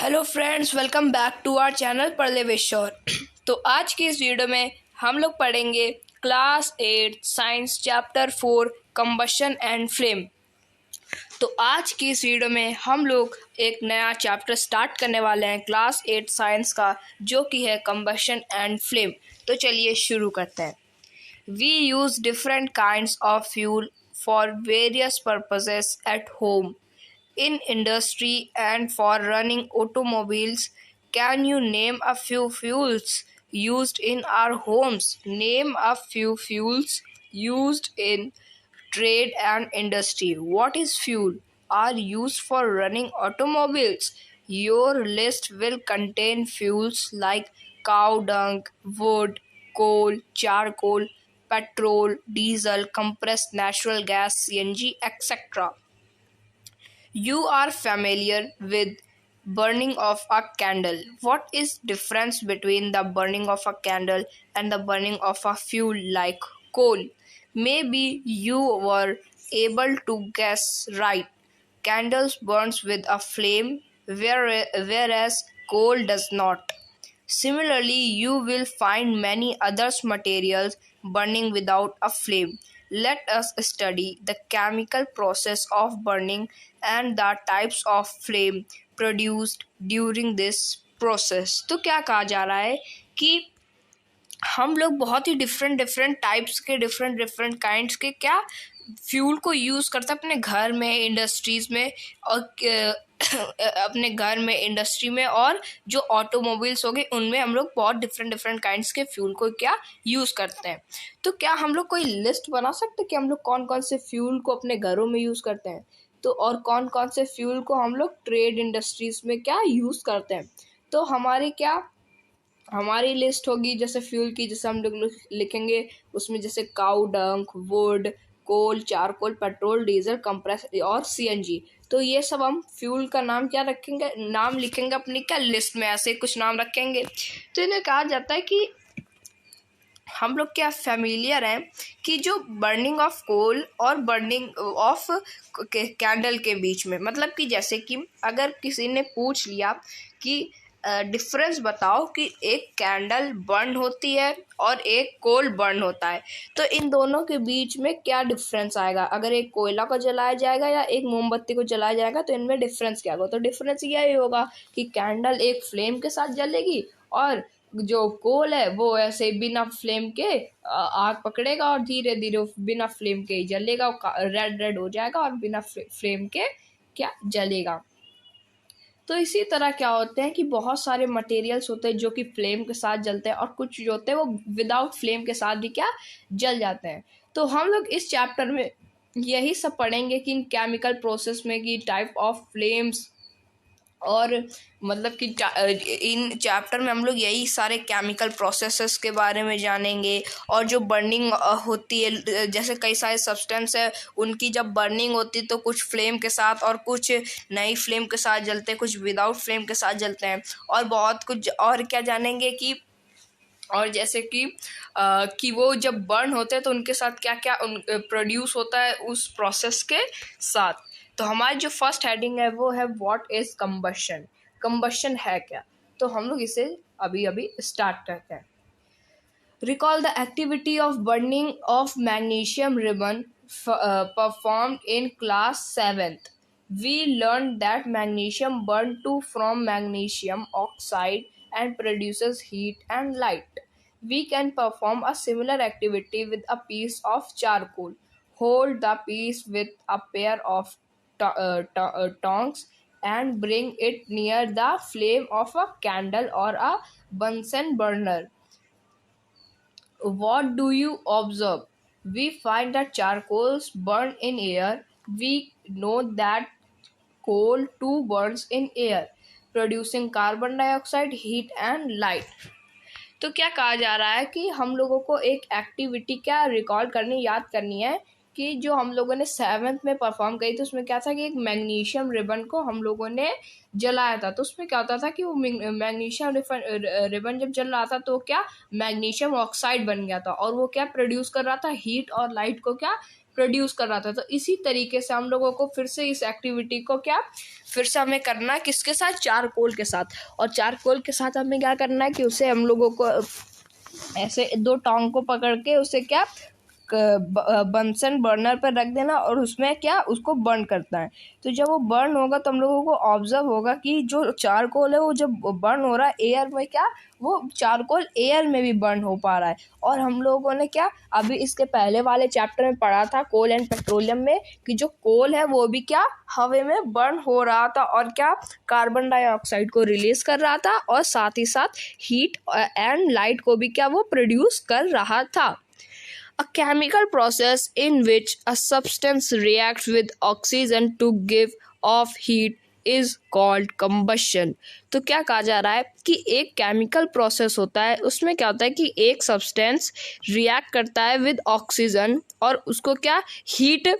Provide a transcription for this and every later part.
Hello friends, welcome back to our channel Padhle with Shaurya. तो आज की इस वीडियो में हम लोग पढ़ेंगे class 8 science chapter 4 combustion and flame. तो आज की इस वीडियो में हम लोग एक नया चैप्टर स्टार्ट करने वाले हैं क्लास 8 साइंस का, जो कि है कंबशन एंड फ्लेम। तो चलिए शुरू करते हैं। We use different kinds of fuel for various purposes at home, in industry, and for running automobiles. Can you name a few fuels used in our homes? Name a few fuels used in trade and industry. What is fuel? Are used for running automobiles. Your list will contain fuels like cow dung, wood, coal, charcoal, petrol, diesel, compressed natural gas, CNG, etc. You are familiar with burning of a candle. What is difference between the burning of a candle and the burning of a fuel like coal? Maybe you were able to guess right. Candles burns with a flame, whereas coal does not. Similarly, you will find many other materials burning without a flame. Let us study the chemical process of burning and the types of flame produced during this process. तो क्या कहा जा रहा है कि हम लोग बहुत ही डिफरेंट टाइप्स के डिफरेंट काइंड्स के क्या फ्यूल को यूज़ करते हैं अपने घर में, इंडस्ट्रीज़ में और अपने घर में, इंडस्ट्री में और जो ऑटोमोबाइल्स हो गए उनमें हम लोग बहुत डिफरेंट काइंड्स के फ्यूल को क्या यूज़ करते हैं। तो क्या हम लोग कोई लिस्ट बना सकते हैं कि हम लोग कौन कौन से फ्यूल को अपने घरों में यूज़ करते हैं, तो और कौन कौन से फ्यूल को हम लोग ट्रेड इंडस्ट्रीज़ में क्या यूज़ करते हैं। तो हमारी लिस्ट होगी जैसे फ्यूल की, जैसे हम लोग लिखेंगे उसमें जैसे cow dung, wood, coal, charcoal, petrol, diesel, compress और सीएनजी। तो ये सब हम फ्यूल का नाम क्या रखेंगे, नाम लिखेंगे अपनी क्या लिस्ट में, ऐसे कुछ नाम रखेंगे। तो इन्हें कहा जाता है कि हम लोग क्या फैमिलियर हैं कि जो बर्निंग ऑफ कोल और बर्निंग ऑफ कैंडल के बीच में, मतलब कि जैसे कि अगर किसी ने पूछ लिया कि डिफरेंस बताओ कि एक कैंडल बर्न होती है और एक कोल बर्न होता है, तो इन दोनों के बीच में क्या डिफरेंस आएगा। अगर एक कोयला को जलाया जाएगा या एक मोमबत्ती को जलाया जाएगा तो इनमें डिफरेंस क्या होगा। तो डिफरेंस यही होगा कि कैंडल एक फ्लेम के साथ जलेगी और जो कोल है वो ऐसे बिना फ्लेम के आग पकड़ेगा और धीरे धीरे बिना फ्लेम के ही जलेगा, रेड हो जाएगा और बिना फ्लेम के क्या जलेगा। तो इसी तरह क्या होते हैं कि बहुत सारे मटेरियल्स होते हैं जो कि फ्लेम के साथ जलते हैं और कुछ जो होते हैं वो विदाउट फ्लेम के साथ भी क्या जल जाते हैं। तो हम लोग इस चैप्टर में यही सब पढ़ेंगे कि इन केमिकल प्रोसेस में की टाइप ऑफ फ्लेम्स, और मतलब कि इन चैप्टर में हम लोग यही सारे केमिकल प्रोसेसेस के बारे में जानेंगे। और जो बर्निंग होती है, जैसे कई सारे सब्सटेंस है उनकी जब बर्निंग होती है तो कुछ फ्लेम के साथ और कुछ नई फ्लेम के साथ जलते हैं, कुछ विदाउट फ्लेम के साथ जलते हैं, और बहुत कुछ और क्या जानेंगे कि और जैसे कि वो जब बर्न होते हैं तो उनके साथ क्या क्या प्रोड्यूस होता है उस प्रोसेस के साथ। तो हमारी जो फर्स्ट हेडिंग है वो है व्हाट इज कंबशन। कंबशन है क्या, तो हम लोग इसे अभी अभी स्टार्ट करते हैं। Recall the activity of burning of magnesium ribbon performed in class 7th. We learned that magnesium burns to from magnesium oxide and produces heat and light. We can perform a similar activity with a piece of charcoal. Hold the piece with a pair of tongs and bring it near the flame of a candle or a Bunsen burner. What do you observe? We find that charcoals burn in air. We know that coal too burns in air, producing carbon dioxide, heat and light. तो क्या कहा जा रहा है कि हम लोगों को एक एक्टिविटी क्या रिकॉल करनी, याद करनी है कि जो हम लोगों ने 7th में परफॉर्म करी थी उसमें क्या था कि एक मैग्नीशियम रिबन को हम लोगों ने जलाया था। तो उसमें क्या होता था कि वो मैग्नीशियम रिबन जब जल रहा था तो क्या मैग्नीशियम ऑक्साइड बन गया था और वो क्या प्रोड्यूस कर रहा था, हीट और लाइट को क्या प्रोड्यूस कर रहा था। तो इसी तरीके से हम लोगों को फिर से इस एक्टिविटी को क्या फिर से हमें करना है, किसके साथ, चारकोल के साथ। और चारकोल के साथ हमें क्या करना है कि उसे हम लोगों को ऐसे दो टांग को पकड़ के उसे क्या बंसन बर्नर पर रख देना और उसमें क्या उसको बर्न करता है। तो जब वो बर्न होगा तो हम लोगों को ऑब्जर्व होगा कि जो चारकोल है वो जब बर्न हो रहा है एयर में, क्या वो चारकोल एयर में भी बर्न हो पा रहा है। और हम लोगों ने क्या अभी इसके पहले वाले चैप्टर में पढ़ा था कोल एंड पेट्रोलियम में कि जो कोल है वो भी क्या हवा में बर्न हो रहा था और क्या कार्बन डाइऑक्साइड को रिलीज कर रहा था और साथ ही साथ हीट एंड लाइट को भी क्या वो प्रोड्यूस कर रहा था। A chemical process in which a substance reacts with oxygen to give off heat is called combustion। तो क्या कहा जा रहा है कि एक केमिकल प्रोसेस होता है, उसमें क्या होता है कि एक सब्सटेंस रिएक्ट करता है विद ऑक्सीजन और उसको क्या हीट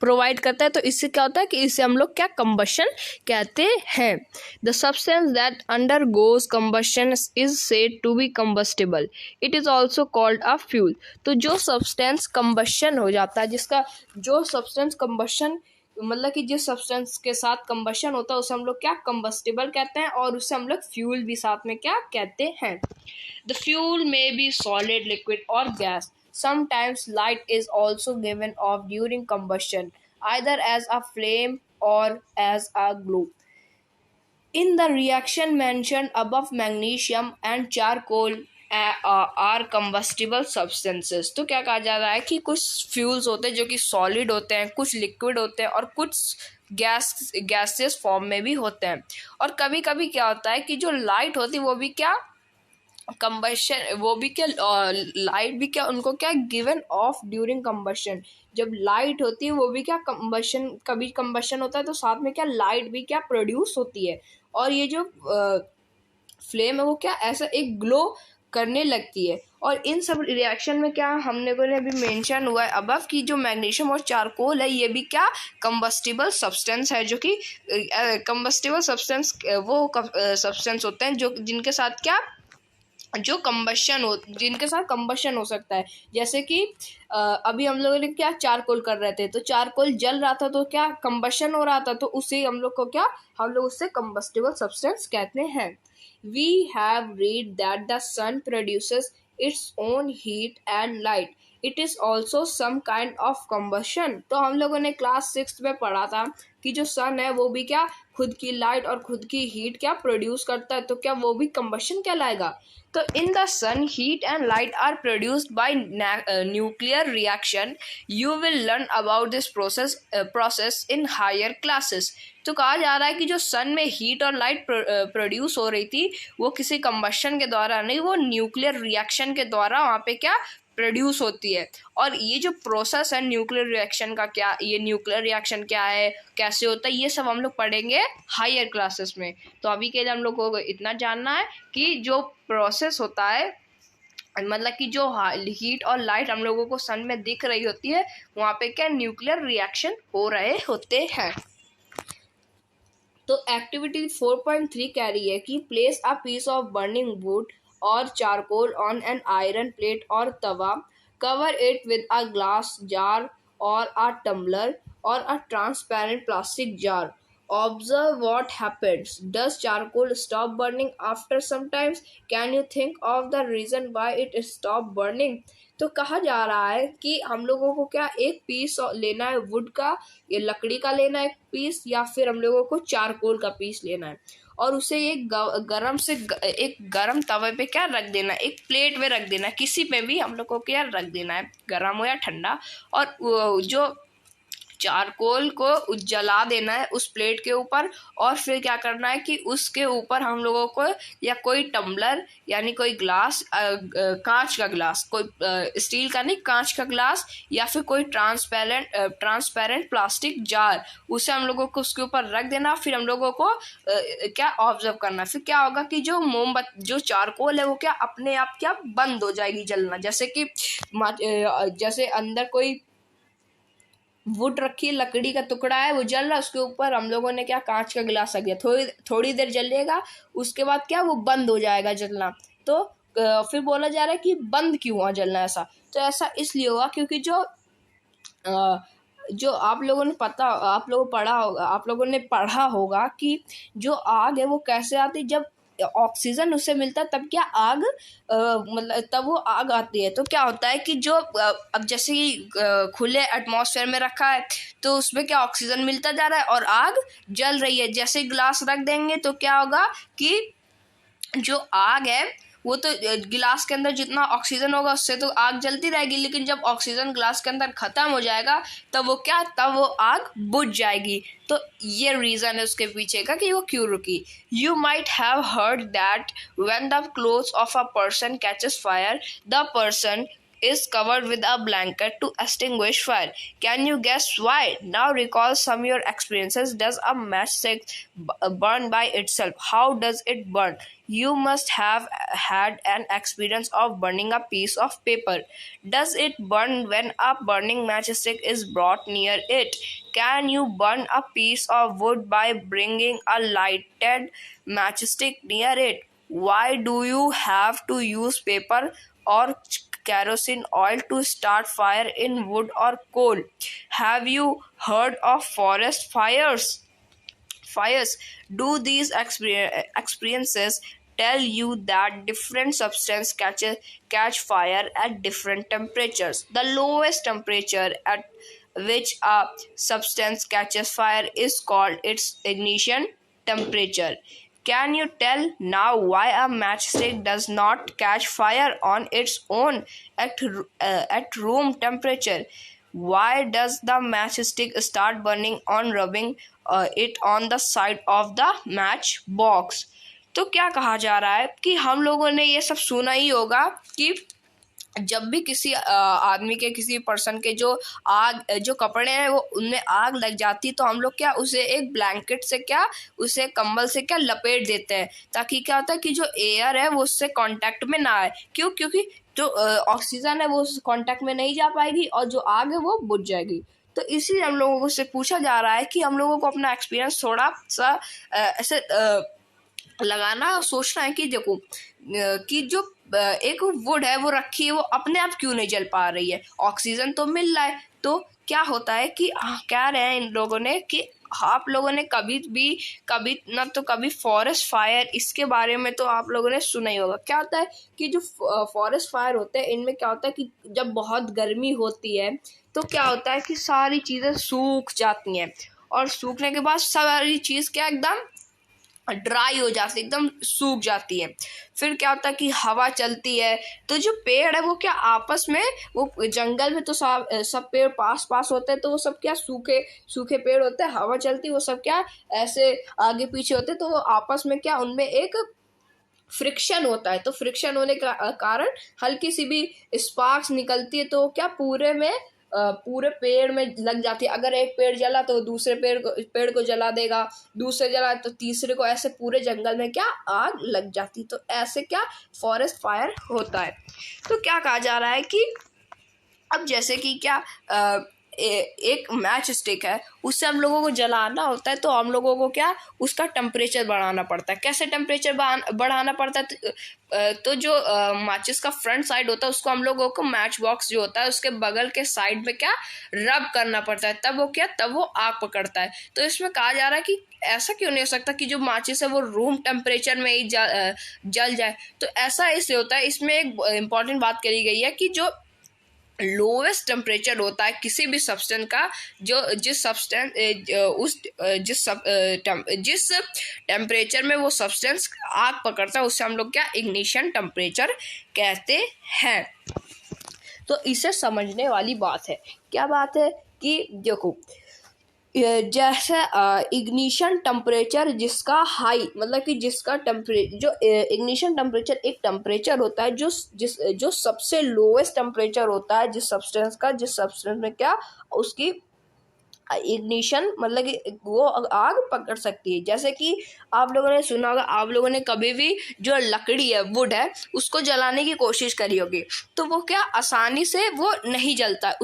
प्रोवाइड करता है। तो इससे क्या होता है कि इसे हम लोग क्या कंबशन कहते हैं। The substance that undergoes combustion is said to be combustible, it is also called a fuel. तो जो सब्सटेंस कंबशन हो जाता है, जिसका जो सब्सटेंस कंबशन मतलब कि जिस सब्सटेंस के साथ कंबशन होता है उसे हम लोग क्या कंबस्टिबल कहते हैं और उससे हम लोग फ्यूल भी साथ में क्या कहते हैं। The fuel may be solid, liquid और gas. Sometimes light is also given off during combustion, either as a flame or as a glow. In the reaction mentioned above, magnesium and charcoal are combustible substances। तो क्या कहा जा रहा है कि कुछ fuels होते हैं जो कि सॉलिड होते हैं, कुछ लिक्विड होते हैं और कुछ गैसेस फॉर्म में भी होते हैं। और कभी कभी क्या होता है कि जो लाइट होती है वो भी क्या कंबशन, वो भी क्या लाइट भी क्या उनको क्या गिवन ऑफ ड्यूरिंग कंबशन। जब लाइट होती है वो भी क्या कंबशन, कभी कंबशन होता है तो साथ में क्या लाइट भी क्या प्रोड्यूस होती है। और ये जो फ्लेम है वो क्या ऐसा एक ग्लो करने लगती है। और इन सब रिएक्शन में क्या हमने को अभी मेंशन हुआ है अबव कि जो मैग्नीशियम और चारकोल है ये भी क्या कंबस्टिबल सब्सटेंस है, जो कि कंबस्टिबल सब्सटेंस वो सब्सटेंस होते हैं जो जिनके साथ क्या जो कंबशन हो जिनके साथ कंबशन हो सकता है। जैसे कि अभी हम लोगों ने क्या चारकोल कर रहे थे तो चारकोल जल रहा था तो क्या कंबशन हो रहा था, तो उसे हम लोग को क्या हम लोग उससे कंबस्टिबल सब्सटेंस कहते हैं। We have read that the sun produces its own heat and light, it is also some kind of combustion. तो हम लोगों ने क्लास 6 में पढ़ा था कि जो सन है वो भी क्या खुद की लाइट और खुद की हीट क्या प्रोड्यूस करता है, तो क्या वो भी कंबशन कहलाएगा। तो in the sun heat and light are produced by nuclear reaction. You will learn about this process in higher classes. तो कहा जा रहा है कि जो सन में हीट और लाइट प्रोड्यूस हो रही थी वो किसी कंबशन के द्वारा नहीं, वो न्यूक्लियर रिएक्शन के द्वारा वहाँ पे क्या प्रोड्यूस होती है। और ये जो प्रोसेस है न्यूक्लियर रिएक्शन का, क्या ये न्यूक्लियर रिएक्शन क्या है, कैसे होता है, ये सब हम लोग पढ़ेंगे हायर क्लासेस में। तो अभी के लिए हम लोग को इतना जानना है कि जो प्रोसेस होता है मतलब कि जो हीट और लाइट हम लोगों को सन में दिख रही होती है वहाँ पे क्या न्यूक्लियर रिएक्शन हो रहे होते हैं। तो एक्टिविटी 4.3 कह रही है कि place a piece of burning wood और charcoal on an iron plate और tawa, cover it with a glass jar और अ टम्बलर और a transparent plastic jar. Observe what happens. Does charcoal stop burning after some time? Can you think of the reason why it stopped burning? तो कहा जा रहा है कि हम लोगों को क्या एक पीस लेना है वुड का, ये लकड़ी का लेना है एक पीस, या फिर हम लोगों को चारकोल का पीस लेना है और उसे एक एक गरम तवे पे क्या रख देना है, एक प्लेट में रख देना है, किसी पे भी हम लोग को क्या रख देना है, गरम हो या ठंडा। और जो चारकोल को जला देना है उस प्लेट के ऊपर और फिर क्या करना है कि उसके ऊपर हम लोगों को या कोई टम्बलर यानी कोई ग्लास, कांच का ग्लास, कोई स्टील का नहीं कांच का ग्लास, या फिर कोई ट्रांसपेरेंट प्लास्टिक जार, उसे हम लोगों को उसके ऊपर रख देना। फिर हम लोगों को क्या ऑब्जर्व करना, फिर क्या होगा कि जो चारकोल है वो क्या अपने आप क्या बंद हो जाएगी जलना। जैसे कि जैसे अंदर कोई वुड रखी लकड़ी का टुकड़ा है वो जल रहा है, उसके ऊपर हम लोगों ने क्या कांच का गिलास रख दिया, थोड़ी देर जलेगा उसके बाद क्या वो बंद हो जाएगा जलना। तो फिर बोला जा रहा है कि बंद क्यों हुआ जलना ऐसा, तो ऐसा इसलिए हुआ क्योंकि जो जो आप लोगों ने पढ़ा होगा कि जो आग है वो कैसे आती, जब ऑक्सीजन उससे मिलता है तब क्या आग मतलब तब वो आग आती है। तो क्या होता है कि जो अब जैसे ही खुले एटमॉस्फेयर में रखा है तो उसमें क्या ऑक्सीजन मिलता जा रहा है और आग जल रही है। जैसे ही ग्लास रख देंगे तो क्या होगा कि जो आग है वो तो गिलास के अंदर जितना ऑक्सीजन होगा उससे तो आग जलती रहेगी, लेकिन जब ऑक्सीजन ग्लास के अंदर खत्म हो जाएगा तब वो आग बुझ जाएगी। तो ये रीजन है उसके पीछे का कि वो क्यों रुकी। You might have heard that when the clothes of a person catches fire the person is covered with a blanket to extinguish fire. Can you guess why? Now recall some of your experiences. Does a matchstick burn by itself? How does it burn? You must have had an experience of burning a piece of paper. Does it burn when a burning matchstick is brought near it? Can you burn a piece of wood by bringing a lighted matchstick near it? Why do you have to use paper or kerosene oil to start fire in wood or coal? Have you heard of forest fires? Do these experiences tell you that different substances catch fire at different temperatures? The lowest temperature at which a substance catches fire is called its ignition temperature. Can you tell now why a matchstick does not catch fire on its own at room temperature? Why does the matchstick start burning on rubbing it on the side of the match box? तो क्या कहा जा रहा है कि हम लोगों ने ये सब सुना ही होगा कि जब भी किसी आदमी के किसी पर्सन के जो कपड़े हैं वो उनमें आग लग जाती तो हम लोग क्या उसे एक ब्लैंकेट से क्या उसे कंबल से क्या लपेट देते हैं, ताकि क्या होता है कि जो एयर है वो उससे कांटेक्ट में ना आए। क्योंकि जो ऑक्सीजन है वो उस कांटेक्ट में नहीं जा पाएगी और जो आग है वो बुझ जाएगी। तो इसीलिए हम लोगों को से पूछा जा रहा है कि हम लोगों को अपना एक्सपीरियंस थोड़ा सा ऐसे लगाना सोचना है कि देखो कि जो एक वुड है वो रखी है वो अपने आप क्यों नहीं जल पा रही है, ऑक्सीजन तो मिल रहा है। तो क्या होता है कि कह रहे हैं इन लोगों ने कि आप लोगों ने कभी फॉरेस्ट फायर इसके बारे में तो आप लोगों ने सुना ही होगा। क्या होता है कि जो फॉरेस्ट फायर होते हैं इनमें क्या होता है कि जब बहुत गर्मी होती है तो क्या होता है कि सारी चीज़ें सूख जाती हैं और सूखने के बाद सारी चीज़ क्या एकदम ड्राई हो जाती है, एकदम सूख जाती है। फिर क्या होता है कि हवा चलती है तो जो पेड़ है वो क्या आपस में वो जंगल में तो सब पेड़ पास पास होते हैं तो वो सब क्या सूखे पेड़ होते हैं, हवा चलती है वो सब क्या ऐसे आगे पीछे होते हैं तो वो आपस में क्या उनमें एक फ्रिक्शन होता है। तो फ्रिक्शन होने के कारण हल्की सी भी स्पार्क्स निकलती है तो क्या पूरे पेड़ में लग जाती है। अगर एक पेड़ जला तो दूसरे पेड़ को जला देगा, दूसरे जला तो तीसरे को, ऐसे पूरे जंगल में क्या आग लग जाती। तो ऐसे क्या फॉरेस्ट फायर होता है। तो क्या कहा जा रहा है कि अब जैसे कि क्या एक मैच स्टिक है उससे हम लोगों को जलाना होता है तो हम लोगों को क्या उसका टेम्परेचर बढ़ाना पड़ता है। कैसे टेम्परेचर बढ़ाना पड़ता है? तो जो माचिस का फ्रंट साइड होता है उसको हम लोगों को मैच बॉक्स जो होता है उसके बगल के साइड में क्या रब करना पड़ता है, तब वो आग पकड़ता है। तो इसमें कहा जा रहा है कि ऐसा क्यों नहीं हो सकता कि जो माचिस है वो रूम टेम्परेचर में ही जल जाए। तो ऐसा इसलिए होता है, इसमें एक इम्पॉर्टेंट बात करी गई है कि जो लोवेस्ट टेम्परेचर होता है किसी भी सब्सटेंस का, जिस टेम्परेचर में वो सब्सटेंस आग पकड़ता है उससे हम लोग क्या इग्निशन टेम्परेचर कहते हैं। तो इसे समझने वाली बात है। क्या बात है कि देखो जैसे इग्निशन टेम्परेचर जिसका हाई मतलब कि जिसका जो इग्निशन टेम्परेचर एक टेम्परेचर होता है जो सबसे लोएस्ट टेम्परेचर होता है जिस सब्सटेंस में क्या उसकी इग्निशन मतलब कि वो आग पकड़ सकती है। जैसे कि आप लोगों ने सुना होगा, आप लोगों ने कभी भी जो लकड़ी है वुड है उसको जलाने की कोशिश करी होगी तो वो क्या आसानी से वो नहीं जलता है।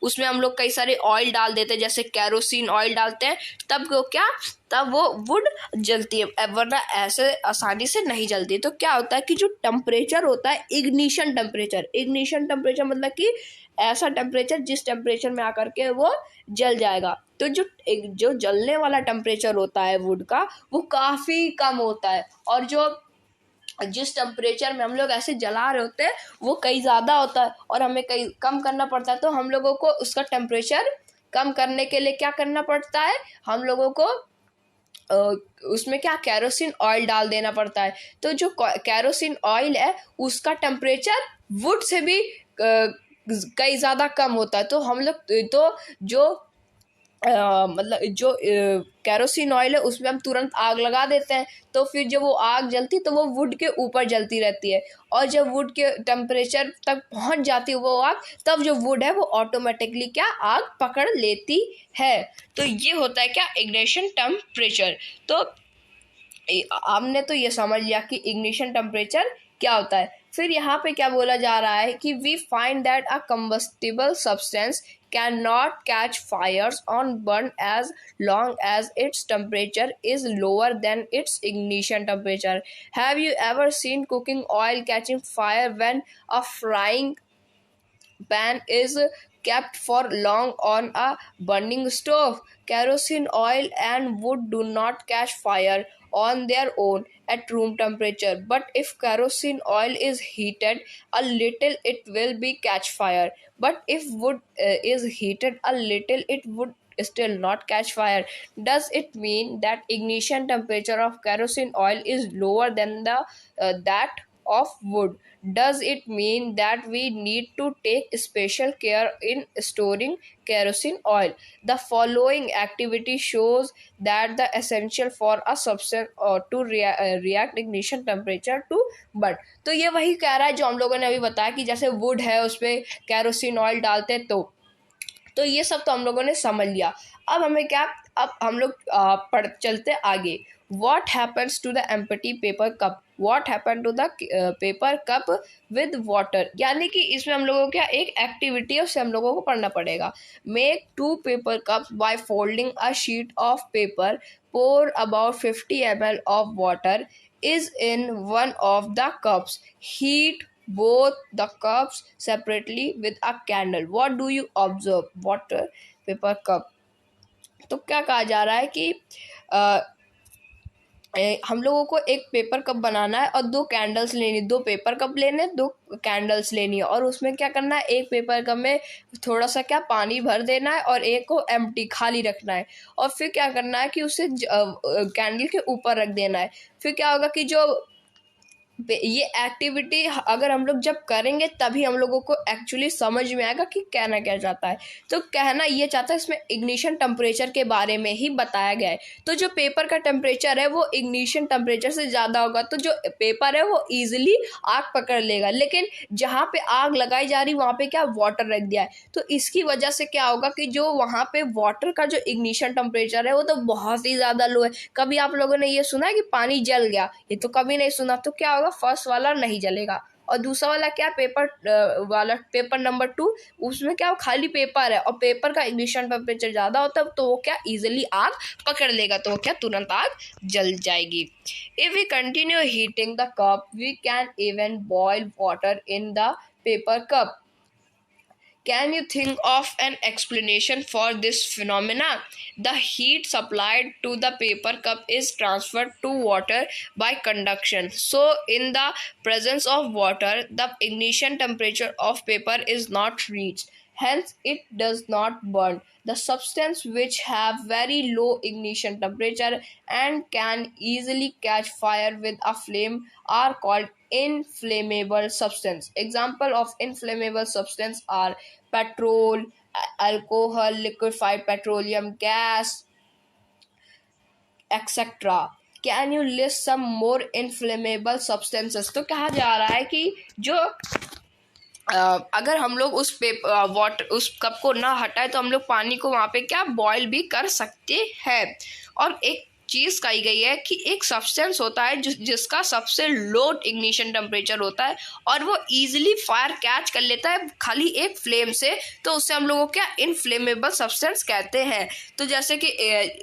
उसमें हम लोग कई सारे ऑयल डाल देते हैं, जैसे केरोसिन ऑयल डालते हैं तब वो वुड जलती है, वरना ऐसे आसानी से नहीं जलती। तो क्या होता है कि जो टेम्परेचर होता है इग्निशन टेम्परेचर मतलब कि ऐसा टेम्परेचर जिस टेम्परेचर में आकर के वो जल जाएगा। तो जो जलने वाला टेम्परेचर होता है वुड का वो काफ़ी कम होता है, और जो जिस टेम्परेचर में हम लोग ऐसे जला रहे होते हैं वो कई ज़्यादा होता है और हमें कई कम करना पड़ता है। तो हम लोगों को उसका टेम्परेचर कम करने के लिए क्या करना पड़ता है, हम लोगों को उसमें क्या केरोसिन ऑयल डाल देना पड़ता है। तो जो केरोसिन ऑयल है उसका टेम्परेचर वुड से भी कई ज़्यादा कम होता है। तो हम लोग तो जो मतलब जो केरोसिन ऑयल है उसमें हम तुरंत आग लगा देते हैं, तो फिर जब वो आग जलती तो वो वुड के ऊपर जलती रहती है, और जब वुड के टेम्परेचर तक पहुंच जाती है वो आग, तब जो वुड है वो ऑटोमेटिकली क्या आग पकड़ लेती है। तो ये होता है क्या इग्निशन टेम्परेचर। तो हमने तो ये समझ लिया कि इग्निशन टेम्परेचर क्या होता है। फिर यहाँ पे क्या बोला जा रहा है कि we find that a combustible substance cannot catch fires on burn as long as its temperature is lower than its ignition temperature. Have you ever seen cooking oil catching fire when a frying pan is kept for long on a burning stove? Kerosene oil and wood do not catch fire on their own at room temperature, but if kerosene oil is heated a little it will be catch fire, but if wood is heated a little it would still not catch fire. Does it mean that ignition temperature of kerosene oil is lower than the that of wood? Does it mean that we need to take special care in storing kerosene oil? The following activity shows that the essential for a substance to react ignition temperature to burn. तो ये वही कह रहा है जो हम लोगों ने अभी बताया कि जैसे वुड है उस पर केरोसिन ऑयल डालते तो ये सब तो हम लोगों ने समझ लिया। अब हमें क्या, अब हम लोग पढ़ चलते आगे। What happens to the empty paper cup? What happened to the paper cup with water? यानी कि इसमें हम लोगों को क्या एक एक्टिविटी है, उससे हम लोगों को पढ़ना पड़ेगा। Make 2 paper cups by folding a sheet of paper. Pour about 50 ml of water is in one of the cups. Heat both the cups separately with a candle. What do you observe? Water paper cup. तो क्या कहा जा रहा है कि हम लोगों को एक पेपर कप बनाना है और 2 कैंडल्स लेनी, 2 पेपर कप लेने, 2 कैंडल्स लेनी है, और उसमें क्या करना है एक पेपर कप में थोड़ा सा क्या पानी भर देना है और एक को एम्प्टी खाली रखना है, और फिर क्या करना है कि उसे कैंडल के ऊपर रख देना है। फिर क्या होगा कि जो ये एक्टिविटी अगर हम लोग जब करेंगे तभी हम लोगों को एक्चुअली समझ में आएगा कि कहना क्या चाहता है। तो कहना ये चाहता है, इसमें इग्निशन टेम्परेचर के बारे में ही बताया गया है। तो जो पेपर का टेम्परेचर है वो इग्निशन टेम्परेचर से ज़्यादा होगा, तो जो पेपर है वो ईजिली आग पकड़ लेगा, लेकिन जहाँ पे आग लगाई जा रही वहाँ पे क्या वाटर रख दिया है, तो इसकी वजह से क्या होगा कि जो वहाँ पे वाटर का जो इग्निशन टेम्परेचर है वो तो बहुत ही ज़्यादा लो है। कभी आप लोगों ने ये सुना है कि पानी जल गया? ये तो कभी नहीं सुना। तो क्या होगा, फर्स्ट वाला नहीं जलेगा, और दूसरा वाला क्या पेपर वाला पेपर नंबर 2 उसमें क्या खाली पेपर है और पेपर का इग्निशन टेम्परेचर ज़्यादा होता है, तो वो क्या इजीली आग पकड़ लेगा, तो वो क्या तुरंत आग जल जाएगी। If we continue heating the cup we can even boil water in the paper cup. Can you think of an explanation for this phenomena? The heat supplied to the paper cup is transferred to water by conduction. So, in the presence of water, the ignition temperature of paper is not reached. Hence, it does not burn. The substance which have very low ignition temperature and can easily catch fire with a flame are called inflammable substance. Example of inflammable substance are petrol, alcohol, liquefied petroleum gas, etc. Can you list some more inflammable substances? तो कहा जा रहा है कि जो अगर हम लोग उस वाटर उस कप को ना हटाए तो हम लोग पानी को वहाँ पे क्या बॉयल भी कर सकते हैं। और एक चीज कही गई है कि एक सब्सटेंस होता है जिसका सबसे लो इग्निशन टेम्परेचर होता है और वो इजीली फायर कैच कर लेता है खाली एक फ्लेम से, तो उससे हम लोगों को क्या इनफ्लेमेबल सब्सटेंस कहते हैं। तो जैसे कि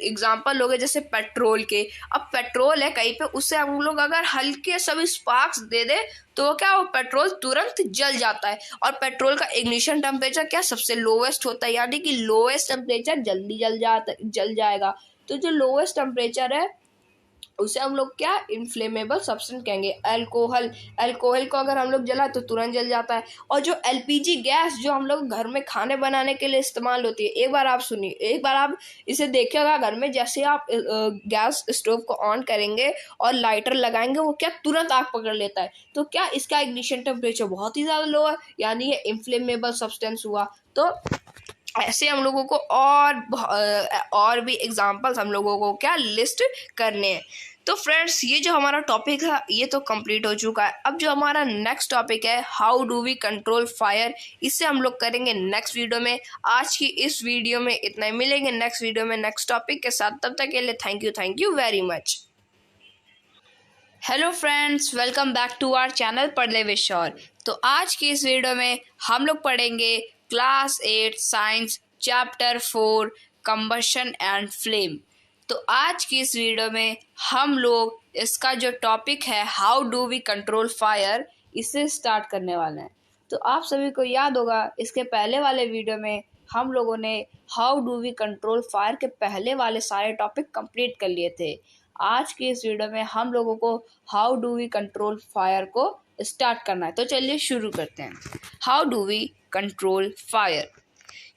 एग्जांपल हो गए जैसे पेट्रोल के। अब पेट्रोल है कहीं पे, उससे हम लोग अगर हल्के सभी स्पार्क्स दे दे तो वो क्या, वो पेट्रोल तुरंत जल जाता है। और पेट्रोल का इग्निशन टेम्परेचर क्या सबसे लोवेस्ट होता है, यानी कि लोवेस्ट टेम्परेचर जल्दी जल जाएगा। तो जो लोवेस्ट टेम्परेचर है उसे हम लोग क्या इनफ्लेमेबल सब्सटेंस कहेंगे। अल्कोहल, अल्कोहल को अगर हम लोग जला तो तुरंत जल जाता है। और जो एलपीजी गैस जो हम लोग घर में खाने बनाने के लिए इस्तेमाल होती है, एक बार आप सुनिए, एक बार आप इसे देखिएगा घर में, जैसे आप गैस स्टोव को ऑन करेंगे और लाइटर लगाएंगे वो क्या तुरंत आग पकड़ लेता है। तो क्या इसका इग्निशन टेम्परेचर बहुत ही ज़्यादा लो है, यानी ये इनफ्लेमेबल सब्सटेंस हुआ। तो ऐसे हम लोगों को और भी एग्जांपल्स हम लोगों को क्या लिस्ट करने हैं। तो फ्रेंड्स ये जो हमारा टॉपिक है ये तो कंप्लीट हो चुका है। अब जो हमारा नेक्स्ट टॉपिक है how do we control fire, इसे हम लोग करेंगे नेक्स्ट वीडियो में। आज की इस वीडियो में इतना ही, मिलेंगे नेक्स्ट वीडियो में नेक्स्ट टॉपिक के साथ। तब तक के लिए thank you very much. Hello friends, welcome back to our channel Padhle with Shaurya. तो आज की इस वीडियो में हम लोग पढ़ेंगे class 8 science chapter 4 combustion and flame. तो आज की इस वीडियो में हम लोग इसका जो टॉपिक है how do we control fire, इसे स्टार्ट करने वाले हैं। तो आप सभी को याद होगा इसके पहले वाले वीडियो में हम लोगों ने how do we control fire के पहले वाले सारे टॉपिक कंप्लीट कर लिए थे। आज की इस वीडियो में हम लोगों को how do we control fire को स्टार्ट करना है। तो चलिए शुरू करते हैं। How do we control fire.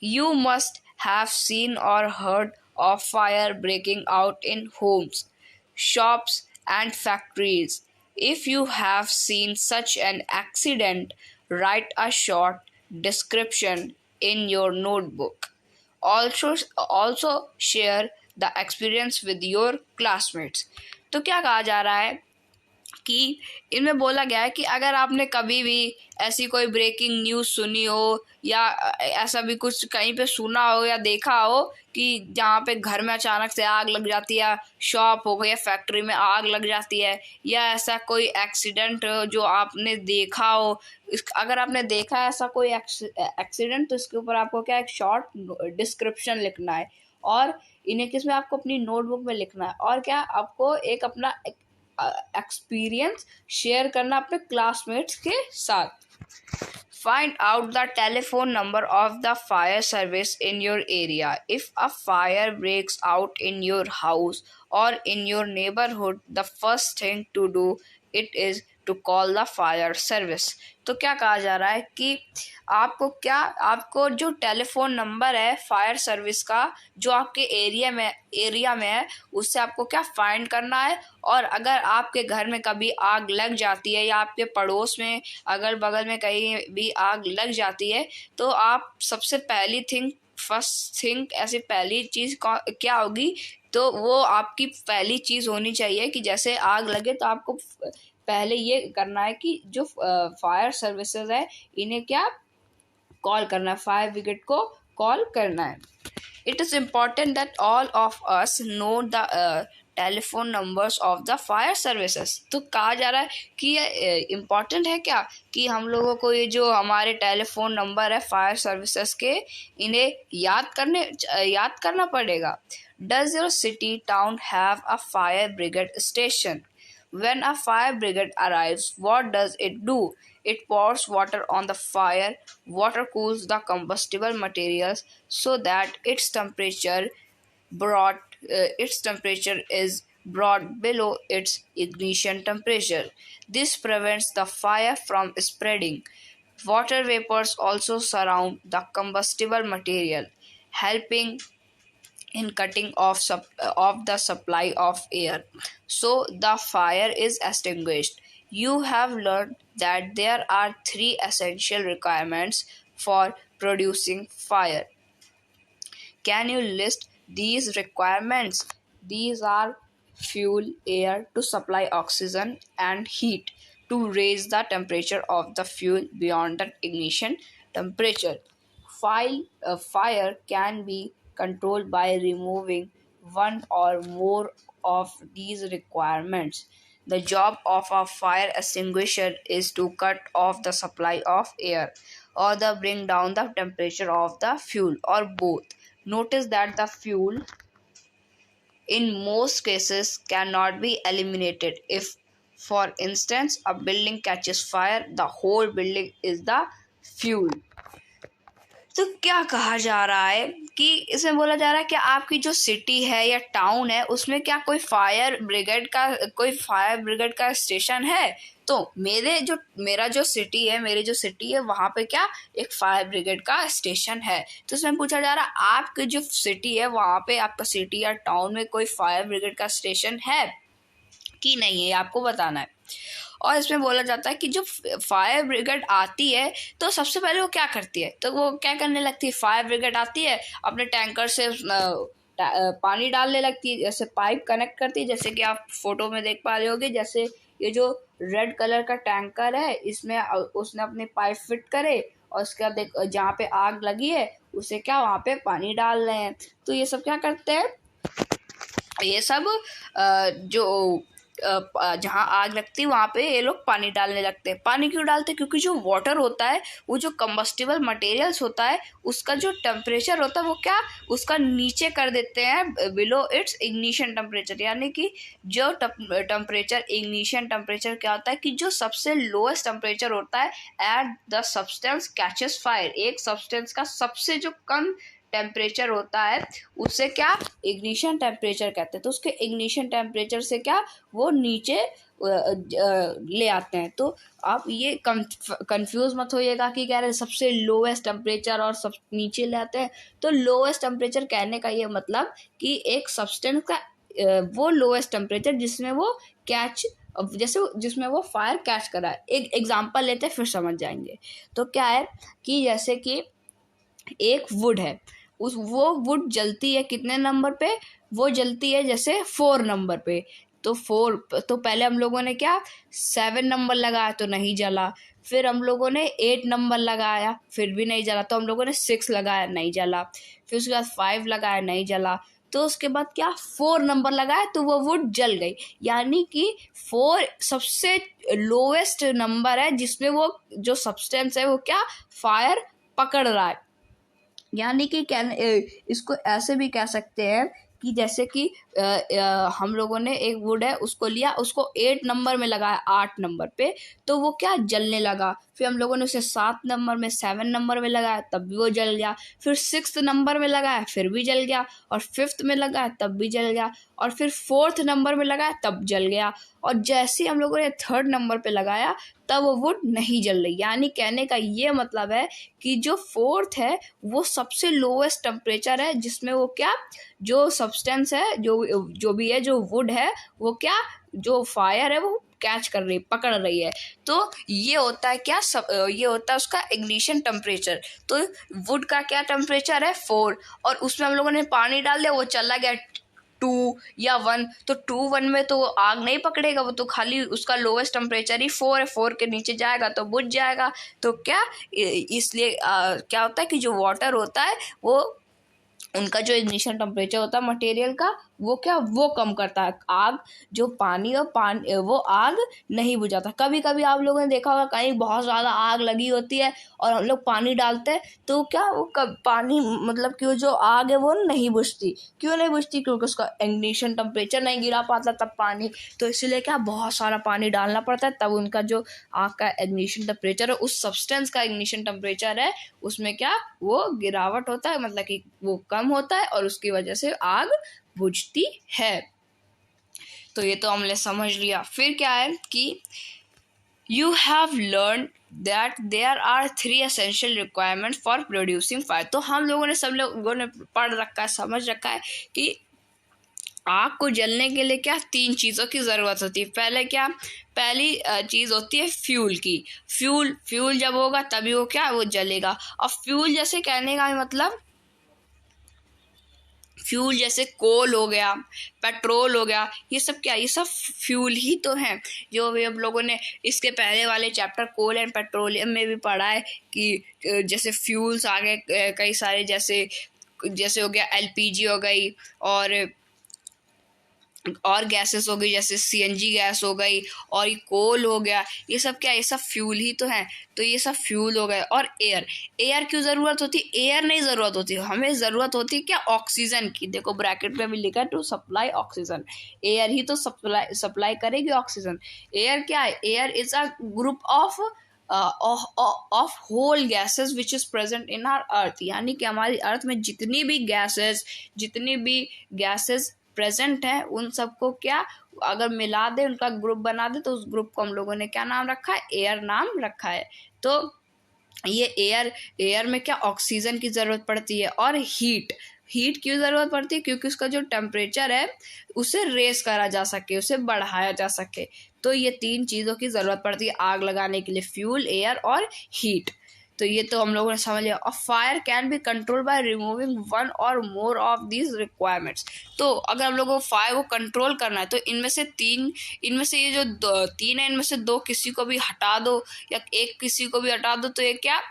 You must have seen or heard of fire breaking out in homes, shops, and factories. If you have seen such an accident, write a short description in your notebook. Also share the experience with your classmates. तो क्या कहा जा रहा है कि इनमें बोला गया है कि अगर आपने कभी भी ऐसी कोई ब्रेकिंग न्यूज़ सुनी हो या ऐसा भी कुछ कहीं पे सुना हो या देखा हो कि जहाँ पे घर में अचानक से आग लग जाती है, शॉप हो गई या फैक्ट्री में आग लग जाती है, या ऐसा कोई एक्सीडेंट जो आपने देखा हो, अगर आपने देखा है ऐसा कोई एक्सीडेंट तो इसके ऊपर आपको क्या एक शॉर्ट डिस्क्रिप्शन लिखना है और इन्हें किसमें आपको अपनी नोटबुक में लिखना है। और क्या आपको एक अपना एक्सपीरियंस शेयर करना अपने क्लासमेट्स के साथ। Find out the telephone number of the fire service in your area. If a fire breaks out in your house or in your neighborhood, the first thing to do it is to call the fire service. तो क्या कहा जा रहा है कि आपको जो telephone number है फायर सर्विस का जो आपके एरिया में है उससे आपको क्या फाइंड करना है। और अगर आपके घर में कभी आग लग जाती है या आपके पड़ोस में अगल बगल में कहीं भी आग लग जाती है तो आप सबसे फर्स्ट थिंग ऐसी पहली चीज़ क्या होगी, तो वो आपकी पहली चीज़ होनी चाहिए कि जैसे आग लगे तो आपको पहले ये करना है कि जो फायर सर्विसेज है इन्हें क्या कॉल करना है, फायर ब्रिगेड को कॉल करना है। It is important that all of us know the telephone numbers of the fire services. तो कहा जा रहा है कि ये इम्पॉर्टेंट है क्या कि हम लोगों को ये जो हमारे टेलीफोन नंबर है फायर सर्विसेज के इन्हें याद करना पड़ेगा। Does your city town have a fire brigade station? When a fire brigade arrives, what does it do? It pours water on the fire. Water cools the combustible materials so that its temperature is brought below its ignition temperature. This prevents the fire from spreading. Water vapors also surround the combustible material, helping in cutting off the supply of air, so the fire is extinguished. You have learned that there are 3 essential requirements for producing fire. Can you list these requirements? These are fuel, air to supply oxygen, and heat to raise the temperature of the fuel beyond the ignition temperature. Fire can be controlled by removing one or more of these requirements. The job of a fire extinguisher is to cut off the supply of air or the bring down the temperature of the fuel or both. Notice that the fuel in most cases cannot be eliminated. If, for instance, a building catches fire, the whole building is the fuel. तो क्या कहा जा रहा है कि इसमें बोला जा रहा है कि आपकी जो सिटी है या टाउन है उसमें क्या कोई फायर ब्रिगेड का स्टेशन है। तो मेरा जो सिटी है वहाँ पे क्या एक फायर ब्रिगेड का स्टेशन है। तो इसमें पूछा जा रहा है आपकी जो सिटी है वहाँ पे आपका सिटी या टाउन में कोई फायर ब्रिगेड का स्टेशन है कि नहीं है, आपको बताना है। और इसमें बोला जाता है कि जो फायर ब्रिगेड आती है तो सबसे पहले वो क्या करती है, तो वो क्या करने लगती है, फायर ब्रिगेड आती है अपने टैंकर से पानी डालने लगती है, जैसे पाइप कनेक्ट करती है, जैसे कि आप फोटो में देख पा रहे होगे। जैसे ये जो रेड कलर का टैंकर है इसमें उसने अपने पाइप फिट करे और उसके बाद जहाँ पे आग लगी है उसे क्या वहाँ पे पानी डाल रहे हैं। तो ये सब क्या करते हैं, ये सब जो जहाँ आग लगती है वहाँ पे ये लोग पानी डालने लगते हैं। पानी क्यों डालते हैं, क्योंकि जो वाटर होता है वो जो कंबस्टिबल मटेरियल्स होता है उसका जो टेम्परेचर होता है वो क्या उसका नीचे कर देते हैं बिलो इट्स इग्निशन टेम्परेचर। यानी कि जो टेम्परेचर इग्निशन टेम्परेचर क्या होता है कि जो सबसे लोएस्ट टेम्परेचर होता है at the substance catches fire. एक सब्सटेंस का सबसे जो कम टेम्परेचर होता है उससे क्या इग्निशन टेम्परेचर कहते हैं। तो उसके इग्निशन टेम्परेचर से क्या वो नीचे ले आते हैं। तो आप ये कंफ्यूज मत होइएगा कि कह रहे हैं सबसे लोएस्ट टेम्परेचर और सब नीचे ले आते हैं। तो लोएस्ट टेम्परेचर कहने का ये मतलब कि एक सब्सटेंस का वो लोएस्ट टेम्परेचर जिसमें वो जिसमें वो फायर कैच करा है। एक एग्जांपल लेते हैं फिर समझ जाएंगे। तो क्या है कि जैसे कि एक वुड है, वो वुड जलती है कितने नंबर पे, वो जलती है जैसे 4 नंबर पे। तो पहले हम लोगों ने क्या 7 नंबर लगाया तो नहीं जला, फिर हम लोगों ने 8 नंबर लगाया फिर भी नहीं जला, तो हम लोगों ने 6 लगाया नहीं जला, फिर उसके बाद 5 लगाया नहीं जला, तो उसके बाद क्या 4 नंबर लगाया तो वो वुड जल गई। यानी कि 4 सबसे लोएस्ट नंबर है जिसमें वो जो सब्सटेंस है वो क्या फायर पकड़ रहा है। यानी कि इसको ऐसे भी कह सकते हैं कि जैसे कि हम लोगों ने एक वुड है उसको लिया, उसको 8 नंबर में लगाया 8 नंबर पे, तो वो क्या जलने लगा। फिर हम लोगों ने उसे 7 नंबर में 7 नंबर में लगाया तब भी वो जल गया, फिर 6 नंबर में लगाया फिर भी जल गया, और 5th में लगाया तब भी जल गया, और फिर 4th नंबर में लगाया तब जल गया, और जैसे हम लोगों ने 3rd नंबर पे लगाया तब वो वुड नहीं जल रही। यानी कहने का ये मतलब है कि जो 4th है वो सबसे लोएस्ट टेम्परेचर है जिसमें वो क्या जो सब्सटेंस है जो भी है जो वुड है वो क्या जो फायर है वो कैच कर रही पकड़ रही है। तो ये होता है क्या ये होता है उसका इग्निशन टेम्परेचर। तो वुड का क्या टेम्परेचर है 4, और उसमें हम लोगों ने पानी डाल दिया वो चला गया 2 या 1, तो 2-1 में तो आग नहीं पकड़ेगा, वो तो खाली उसका लोएस्ट टेम्परेचर ही 4 है, 4 के नीचे जाएगा तो बुझ जाएगा। तो क्या इसलिए क्या होता है कि जो वाटर होता है वो उनका जो इग्निशन टेम्परेचर होता है मटेरियल का वो क्या वो कम करता है आग, जो पानी वो आग नहीं बुझाता। कभी कभी आप लोगों ने देखा होगा कहीं बहुत ज़्यादा आग लगी होती है और हम लोग पानी डालते हैं तो क्या वो पानी मतलब कि वो जो आग है वो नहीं बुझती। क्यों नहीं बुझती, क्योंकि उसका इग्निशन टेम्परेचर नहीं गिरा पाता तब पानी, तो इसीलिए क्या बहुत सारा पानी डालना पड़ता है तब उनका जो आग का इग्निशन टेम्परेचर है उस सब्सटेंस का इग्निशन टेम्परेचर है उसमें क्या वो गिरावट होता है, मतलब कि वो कम होता है और उसकी वजह से आग बुझती है। तो ये तो हमने समझ लिया। फिर क्या है कि you have learn that there are 3 essential requirement for producing fire. तो हम लोगों ने सब लोगों ने पढ़ रखा है समझ रखा है कि आग को जलने के लिए क्या 3 चीज़ों की ज़रूरत होती है। पहली चीज़ होती है फ्यूल की। फ्यूल जब होगा तभी वो क्या वो जलेगा। और फ्यूल जैसे कहने का मतलब फ्यूल जैसे कोल हो गया, पेट्रोल हो गया, ये सब क्या ये सब फ्यूल ही तो हैं। जो भी हम लोगों ने इसके पहले वाले चैप्टर कोल एंड पेट्रोलियम में भी पढ़ा है कि जैसे फ्यूल्स आ गए कई सारे, जैसे हो गया एलपीजी हो गई, और और गैसेस हो गई, जैसे सीएनजी गैस हो गई और ये कोल हो गया, ये सब क्या, ये सब फ्यूल ही तो है। तो ये सब फ्यूल हो गए। और एयर, एयर क्यों ज़रूरत होती है? एयर नहीं ज़रूरत होती, हमें ज़रूरत होती है क्या, ऑक्सीजन की। देखो ब्रैकेट में भी लिखा है टू सप्लाई ऑक्सीजन, एयर ही तो सप्लाई करेगी ऑक्सीजन। एयर क्या है? Air is a group of of whole gases which is present in our earth, यानी कि हमारी अर्थ में जितनी भी गैसेस प्रेजेंट है उन सबको क्या अगर मिला दे, उनका ग्रुप बना दे, तो उस ग्रुप को हम लोगों ने क्या नाम रखा है? एयर नाम रखा है। तो ये एयर में क्या, ऑक्सीजन की ज़रूरत पड़ती है। और हीट क्यों ज़रूरत पड़ती है? क्योंकि उसका जो टेम्परेचर है उसे रेस करा जा सके, उसे बढ़ाया जा सके। तो ये 3 चीज़ों की ज़रूरत पड़ती है आग लगाने के लिए, फ्यूल, एयर और हीट। तो ये तो हम लोगों ने समझ लिया। और fire can be control by removing one और मोर ऑफ दीज रिक्वायरमेंट्स। तो अगर हम लोगों को फायर को कंट्रोल करना है तो इनमें से ये जो 3 है, इनमें से 2 किसी को भी हटा दो या एक किसी को भी हटा दो, तो ये क्या,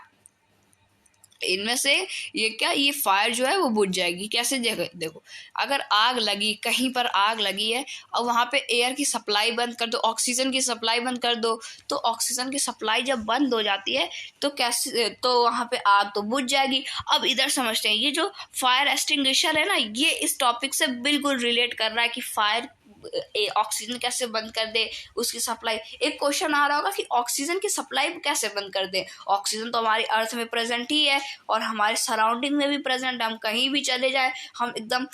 इनमें से ये फायर जो है वो बुझ जाएगी। कैसे? देखो अगर आग लगी, कहीं पर आग लगी है और वहां पे एयर की सप्लाई बंद कर दो, ऑक्सीजन की सप्लाई बंद कर दो, तो ऑक्सीजन की सप्लाई जब बंद हो जाती है तो कैसे, तो वहां पे आग तो बुझ जाएगी। अब इधर समझते हैं, ये जो फायर एक्सटिंग्विशर है ना, ये इस टॉपिक से बिल्कुल रिलेट कर रहा है कि फायर ऑक्सीजन कैसे बंद कर दे, उसकी सप्लाई। एक क्वेश्चन आ रहा होगा कि ऑक्सीजन की सप्लाई कैसे बंद कर दे? ऑक्सीजन तो हमारी अर्थ में प्रेजेंट ही है और हमारे सराउंडिंग में भी प्रेजेंट है। हम कहीं भी चले जाए, हम एकदम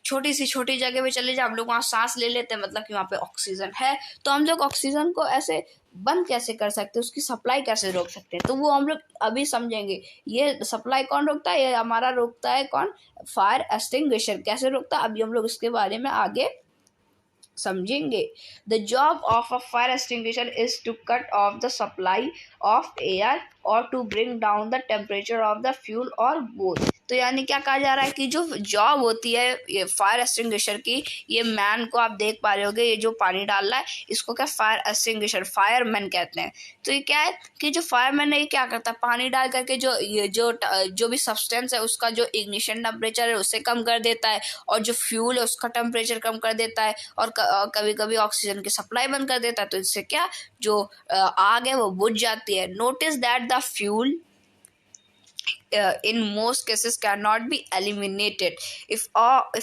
छोटी सी छोटी जगह पे चले जाए, हम लोग वहाँ सांस ले लेते हैं, मतलब कि वहाँ पे ऑक्सीजन है। तो हम लोग ऑक्सीजन को ऐसे बंद कैसे कर सकते हैं, उसकी सप्लाई कैसे रोक सकते हैं, तो वो हम लोग अभी समझेंगे। ये सप्लाई कौन रोकता है? ये हमारा रोकता है कौन? Fire extinguisher. कैसे रोकता है, अभी हम लोग इसके बारे में आगे समझेंगे। The job of a fire extinguisher is to cut off the supply of air और to bring down the temperature of the fuel और बोथ। तो यानी क्या कहा जा रहा है कि जो जॉब होती है ये फायर एक्सटिंग्विशर की, ये मैन को आप देख पा रहे होगे, ये जो पानी डाल रहा है इसको क्या, फायर एक्सटिंग्विशर, फायरमैन कहते हैं। तो ये क्या है कि जो फायरमैन है ये क्या करता है, पानी डाल करके जो भी सब्सटेंस है उसका जो इग्निशन टेम्परेचर है उसे कम कर देता है, और जो फ्यूल है उसका टेम्परेचर कम कर देता है, और कभी कभी ऑक्सीजन की सप्लाई बंद कर देता है। तो इससे क्या, जो आग है वो बुझ जाती है। Notice that the fuel in most cases cannot be eliminated. If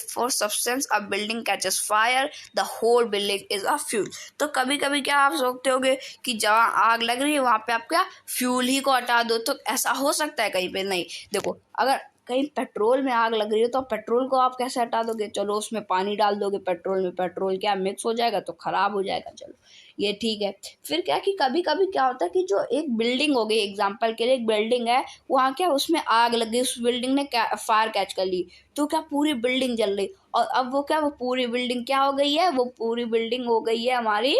for substance a building catches fire, the whole building is a fuel. तो कभी कभी क्या आप सोचते होगे कि जहाँ आग लग रही है वहाँ पे आप क्या फ्यूल ही को हटा दो, तो ऐसा हो सकता है कहीं पे? नहीं। देखो अगर कहीं पेट्रोल में आग लग रही है तो पेट्रोल को आप कैसे हटा दोगे? चलो उसमें पानी डाल दोगे पेट्रोल में, पेट्रोल क्या मिक्स हो जाएगा तो खराब हो जाएगा, चलो ये ठीक है। फिर क्या कि कभी कभी क्या होता है कि जो एक बिल्डिंग हो गई, एग्जांपल के लिए एक बिल्डिंग है, वहाँ क्या उसमें आग लग गई, उस बिल्डिंग ने फायर कैच कर ली, तो क्या पूरी बिल्डिंग जल रही, और अब वो पूरी बिल्डिंग क्या हो गई है, वो पूरी बिल्डिंग हो गई है हमारी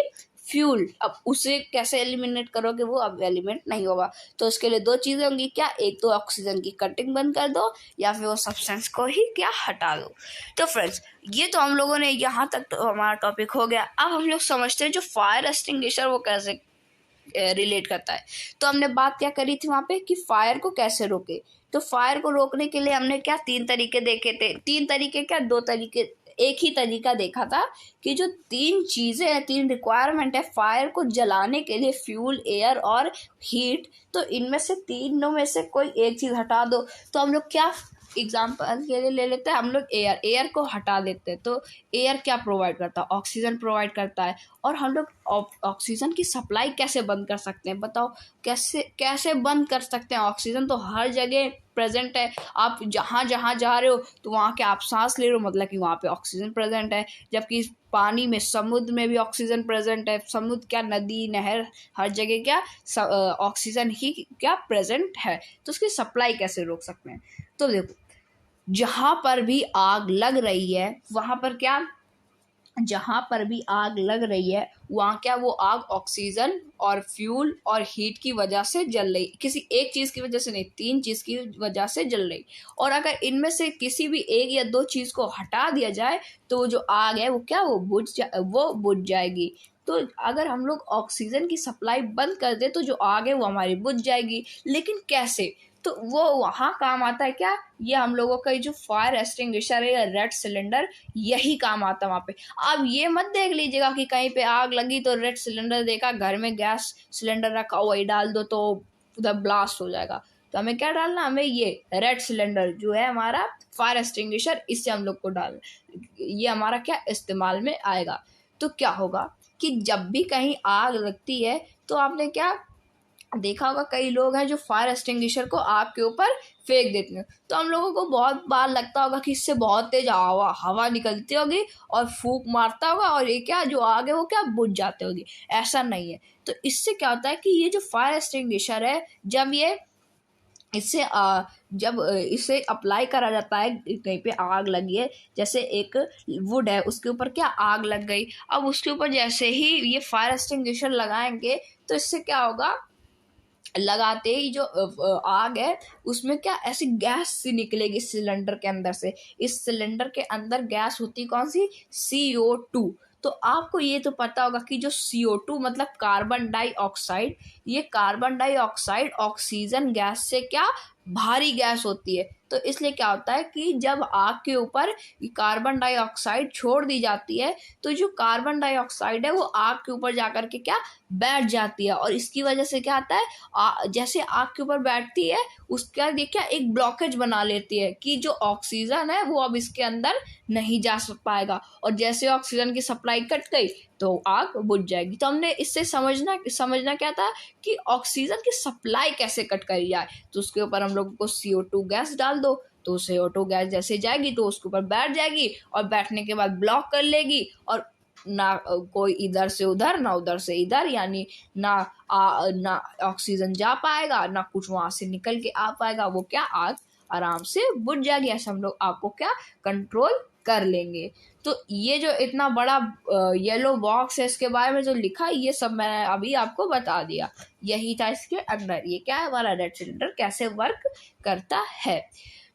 फ्यूल। अब उसे कैसे एलिमिनेट करोगे? वो अब एलिमिनेट नहीं होगा। तो उसके लिए 2 चीज़ें होंगी, क्या, एक तो ऑक्सीजन की कटिंग बंद कर दो या फिर वो सब्सटेंस को ही क्या हटा दो। तो फ्रेंड्स ये तो हम लोगों ने यहाँ तक तो हमारा टॉपिक हो गया। अब हम लोग समझते हैं जो फायर एक्सटिंग्विशर वो कैसे रिलेट करता है। तो हमने बात क्या करी थी वहाँ पे कि फायर को कैसे रोके। तो फायर को रोकने के लिए हमने क्या 3 तरीके देखे थे। 3 तरीके क्या, 2 तरीके, एक ही तरीका देखा था कि जो 3 चीज़ें हैं, 3 रिक्वायरमेंट है फायर को जलाने के लिए, फ्यूल, एयर और हीट, तो इनमें से तीनों में से कोई एक चीज़ हटा दो। तो हम लोग क्या एग्जाम्पल के लिए ले लेते हैं, हम लोग एयर को हटा देते हैं। तो एयर क्या प्रोवाइड करता है? ऑक्सीजन प्रोवाइड करता है। और हम लोग ऑक्सीजन की सप्लाई कैसे बंद कर सकते हैं? बताओ कैसे बंद कर सकते हैं? ऑक्सीजन तो हर जगह प्रेजेंट है, आप जहाँ जहाँ जा रहे हो तो वहाँ के आप सांस ले रहे हो, मतलब कि वहाँ पे ऑक्सीजन प्रेजेंट है। जबकि पानी में, समुद्र में भी ऑक्सीजन प्रेजेंट है। समुद्र क्या, नदी, नहर, हर जगह क्या ऑक्सीजन ही क्या प्रेजेंट है। तो उसकी सप्लाई कैसे रोक सकते हैं? तो देखो जहाँ पर भी आग लग रही है वहाँ पर क्या, जहाँ पर भी आग लग रही है वहाँ क्या, वो आग ऑक्सीजन और फ्यूल और हीट की वजह से जल रही, किसी एक चीज़ की वजह से नहीं, 3 चीज़ की वजह से जल रही। और अगर इनमें से किसी भी एक या 2 चीज़ को हटा दिया जाए तो वो जो आग है वो क्या, वो बुझ जाएगी। तो अगर हम लोग ऑक्सीजन की सप्लाई बंद कर दे तो जो आग है वो हमारी बुझ जाएगी। लेकिन कैसे? तो वो वहाँ काम आता है क्या, ये हम लोगों का जो फायर एक्सटिंग्विशर है या रेड सिलेंडर, यही काम आता है वहाँ पे। अब ये मत देख लीजिएगा कि कहीं पे आग लगी तो रेड सिलेंडर देखा, घर में गैस सिलेंडर रखा वही डाल दो तो उधर ब्लास्ट हो जाएगा। तो हमें क्या डालना, हमें ये रेड सिलेंडर जो है हमारा फायर एक्सटिंग्विशर, इससे हम लोग को डालना, ये हमारा क्या इस्तेमाल में आएगा। तो क्या होगा कि जब भी कहीं आग लगती है तो आपने क्या देखा होगा, कई लोग हैं जो फायर एक्सटिंग्विशर को आग के ऊपर फेंक देते हैं। तो हम लोगों को बहुत बार लगता होगा कि इससे बहुत तेज हवा निकलती होगी और फूंक मारता होगा और ये क्या जो आग है वो क्या बुझ जाते होगी। ऐसा नहीं है। तो इससे क्या होता है कि ये जो फायर एक्सटिंग्विशर है, जब इसे अप्लाई करा जाता है कहीं पे आग लगी है, जैसे एक वुड है उसके ऊपर क्या आग लग गई, अब उसके ऊपर जैसे ही ये फायर एक्सटिंग्विशर लगाएंगे तो इससे क्या होगा, लगाते ही जो आग है उसमें क्या ऐसी गैस सी निकलेगी सिलेंडर के अंदर से। इस सिलेंडर के अंदर गैस होती कौन सी, CO2। तो आपको ये तो पता होगा कि जो CO2 मतलब कार्बन डाइऑक्साइड, ये कार्बन डाइऑक्साइड ऑक्सीजन गैस से क्या भारी गैस होती है। तो इसलिए क्या होता है कि जब आग के ऊपर कार्बन डाइऑक्साइड छोड़ दी जाती है तो जो कार्बन डाइऑक्साइड है वो आग के ऊपर जाकर के क्या बैठ जाती है, और इसकी वजह से क्या आता है, जैसे आग के ऊपर बैठती है उसका ये क्या एक ब्लॉकेज बना लेती है कि जो ऑक्सीजन है वो अब इसके अंदर नहीं जा पाएगा, और जैसे ऑक्सीजन की सप्लाई कट गई तो आग बुझ जाएगी। तो हमने इससे समझना क्या था कि ऑक्सीजन की सप्लाई कैसे कट करी जाए। तो उसके ऊपर हम लोगों को CO2 गैस डाल दो, तो CO2 गैस जैसे जाएगी तो उसके ऊपर बैठ जाएगी और बैठने के बाद ब्लॉक कर लेगी, और ना कोई इधर से उधर ना उधर से इधर, यानी ना ऑक्सीजन जा पाएगा ना कुछ वहां से निकल के आ पाएगा, वो क्या आग आराम से बुझ जाएगी। ऐसे हम लोग आग को क्या कंट्रोल कर लेंगे। तो ये जो इतना बड़ा येलो बॉक्स है इसके बारे में जो लिखा है ये सब मैंने अभी आपको बता दिया, यही था इसके अंदर। ये क्या है, हमारा रेड सिलेंडर कैसे वर्क करता है।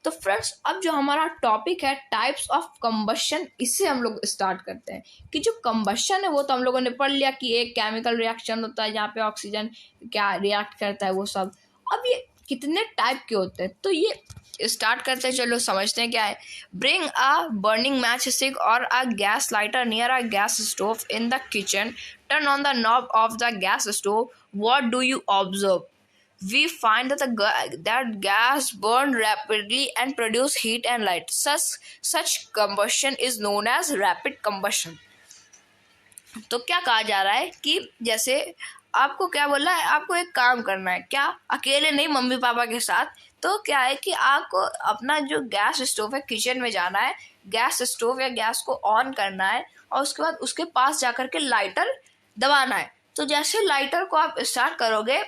तो फ्रेंड्स अब जो हमारा टॉपिक है टाइप्स ऑफ कंबशन, इससे हम लोग स्टार्ट करते हैं कि जो कंबशन है वो तो हम लोगों ने पढ़ लिया कि एक केमिकल रिएक्शन होता है जहाँ पे ऑक्सीजन क्या रिएक्ट करता है वो सब। अब ये कितने टाइप के होते हैं तो ये स्टार्ट करते हैं, चलो समझते हैं क्या है। Bring a burning match stick और a gas lighter near a gas stove in the kitchen, turn on the knob of the gas stove, what do you observe? We find that gas burn rapidly and produce heat and light. Such combustion is known as rapid combustion. तो क्या कहा जा रहा है कि जैसे आपको क्या बोला है, आपको एक काम करना है, क्या अकेले नहीं मम्मी पापा के साथ। तो क्या है कि आपको अपना जो गैस स्टोव है किचन में जाना है, गैस स्टोव या गैस को ऑन करना है और उसके बाद उसके पास जाकर के लाइटर दबाना है। तो जैसे लाइटर को आप स्टार्ट करोगे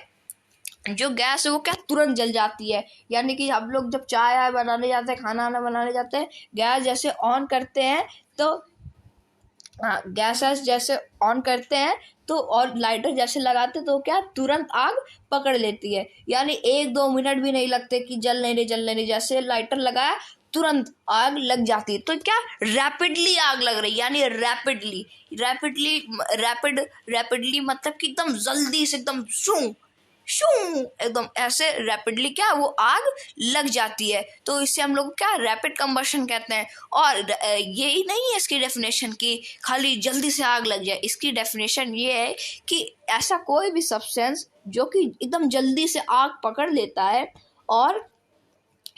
जो गैस है वो क्या तुरंत जल जाती है। यानी कि हम लोग जब चाय बनाने जाते हैं, खाना बनाने जाते हैं, गैस जैसे ऑन करते हैं तो गैस जैसे ऑन करते हैं तो और लाइटर जैसे लगाते हैं तो क्या तुरंत आग पकड़ लेती है। यानी 1-2 मिनट भी नहीं लगते कि जल नहीं रही, जैसे लाइटर लगाया तुरंत आग लग जाती है। तो क्या रैपिडली आग लग रही है, यानी रैपिडली मतलब कि एकदम जल्दी से एकदम शू एकदम ऐसे रैपिडली क्या वो आग लग जाती है। तो इससे हम लोग क्या रैपिड कंबशन कहते हैं। और यही नहीं है इसकी डेफिनेशन कि खाली जल्दी से आग लग जाए। इसकी डेफिनेशन ये है कि ऐसा कोई भी सब्सटेंस जो कि एकदम जल्दी से आग पकड़ लेता है और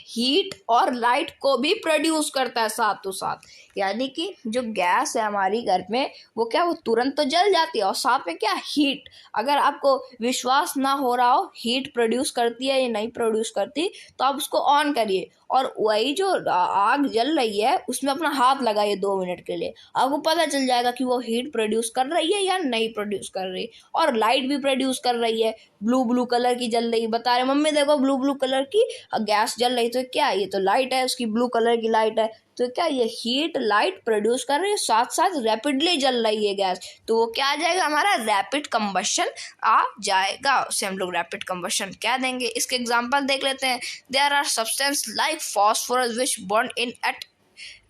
हीट और लाइट को भी प्रोड्यूस करता है साथों साथ। यानी कि जो गैस है हमारी घर में वो क्या वो तुरंत तो जल जाती है और साथ में क्या हीट, अगर आपको विश्वास ना हो रहा हो हीट प्रोड्यूस करती है या नहीं प्रोड्यूस करती तो आप उसको ऑन करिए और वही जो आग जल रही है उसमें अपना हाथ लगाइए 2 मिनट के लिए, आपको पता चल जाएगा कि वो हीट प्रोड्यूस कर रही है या नहीं प्रोड्यूस कर रही। और लाइट भी प्रोड्यूस कर रही है, ब्लू कलर की जल रही, बता रहे मम्मी देखो ब्लू कलर की गैस जल रही। तो क्या ये तो लाइट है, उसकी ब्लू कलर की लाइट है। तो क्या ये हीट लाइट प्रोड्यूस कर रही है, साथ साथ रैपिडली जल रही है गैस। तो वो क्या आ जाएगा, हमारा रैपिड कंबशन आ जाएगा, उसे हम लोग रैपिड कंबशन कह देंगे। इसके एग्जांपल देख लेते हैं। There are substance like phosphorus which burn in at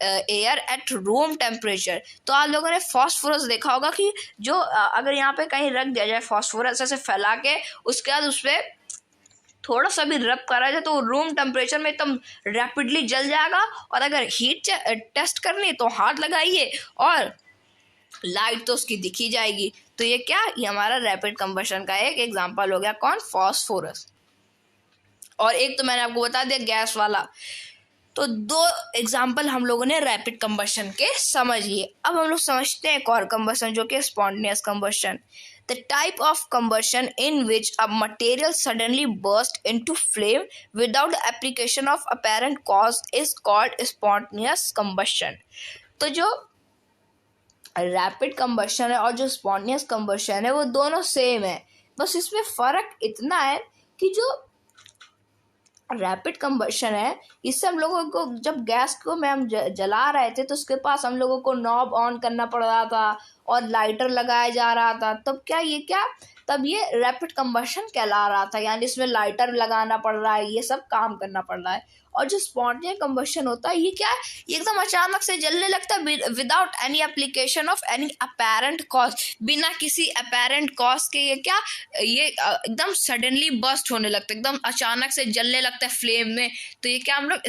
air at room temperature. तो आप लोगों ने फॉस्फोरस देखा होगा कि जो अगर यहाँ पे कहीं रख दिया जाए फॉस्फोरस ऐसे फैला के, उसके बाद उस पर थोड़ा सा भी रब करा जाए तो रूम टेम्परेचर में एकदम रैपिडली जल जाएगा। और अगर हीट टेस्ट करनी है तो हाथ लगाइए और लाइट तो उसकी दिखी जाएगी। तो ये क्या, ये हमारा रैपिड कंबशन का एक एग्जांपल हो गया। कौन? फास्फोरस। और एक तो मैंने आपको बता दिया गैस वाला। तो दो एग्जाम्पल हम लोगों ने रैपिड कंबशन के समझ लिए। अब हम लोग समझते हैं एक और कंबशन जो कि spontaneous combustion. The type of combustion in which a material suddenly bursts into flame without the application of apparent cause is called spontaneous combustion। तो जो रैपिड कंबशन है और जो स्पॉन्टेनियस कंबशन है वो दोनों सेम है, बस इसमें फर्क इतना है कि जो रैपिड कंबशन है इससे हम लोगों को जब गैस को में हम जला रहे थे तो उसके पास हम लोगों को नॉब ऑन करना पड़ रहा था और लाइटर लगाया जा रहा था। तब तब ये रैपिड कंबशन कहला रहा था, यानी इसमें लाइटर लगाना पड़ रहा है, ये सब काम करना पड़ रहा है। और जो स्पॉन्टेनियस कंबशन होता है ये क्या है, ये एकदम अचानक से जलने लगता है without any application of any apparent cause, बिना किसी अपैरेंट कॉज के ये एकदम सडनली बर्स्ट होने लगता है, एकदम अचानक से जलने लगता है फ्लेम में। तो ये क्या हम लोग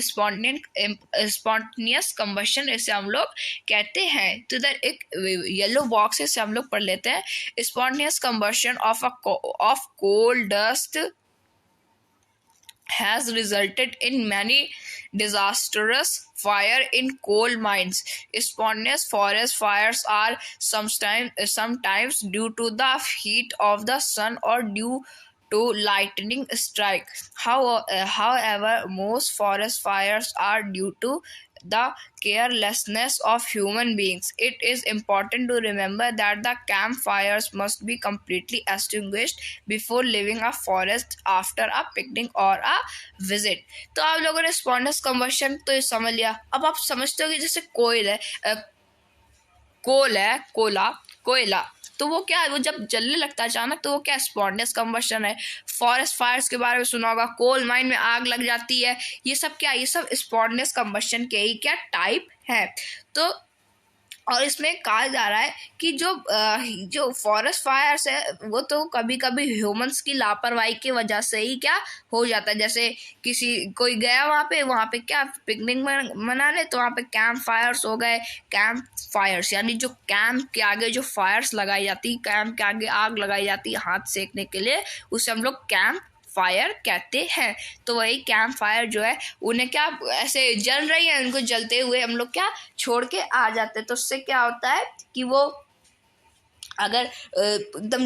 स्पॉन्टेनियस कंबशन ऐसे हम लोग कहते हैं। तो इधर एक येलो बॉक्स है, हम लोग पढ़ लेते हैं। Spontaneous combustion of coal dust has resulted in many disastrous fire in coal mines. Spontaneous forest fires are sometimes due to the heat of the sun or due to lightning strike. However, most forest fires are due to the carelessness of human beings. It is important to remember that the campfires must be completely extinguished before leaving a forest after a picnic or a visit. तो आप लोगों ने spontaneous combustion तो ये समझ लिया। अब आप समझते हो कि जैसे कोयला, तो वो क्या है, वो जब जलने लगता है अचानक तो वो क्या स्पॉन्टेनियस कंबशन है। फॉरेस्ट फायर्स के बारे में सुना होगा, कोल माइन में आग लग जाती है, ये सब स्पॉन्टेनियस कंबशन के ही क्या टाइप है। तो और इसमें कहा जा रहा है कि जो फॉरेस्ट फायर्स है वो तो कभी कभी ह्यूमंस की लापरवाही की वजह से ही क्या हो जाता है। जैसे कोई गया वहाँ पे क्या पिकनिक मनाने, तो वहाँ पे कैंप फायर्स हो गए। कैंप फायर्स यानी जो कैंप के आगे जो फायर्स लगाई जाती, कैंप के आगे आग लगाई जाती हाथ सेकने के लिए, उसे हम लोग कैंप फायर कहते हैं। तो वही कैंप फायर जो है उन्हें क्या ऐसे जल रही है, उनको जलते हुए हम लोग क्या छोड़ के आ जाते हैं। तो उससे क्या होता है कि वो अगर एकदम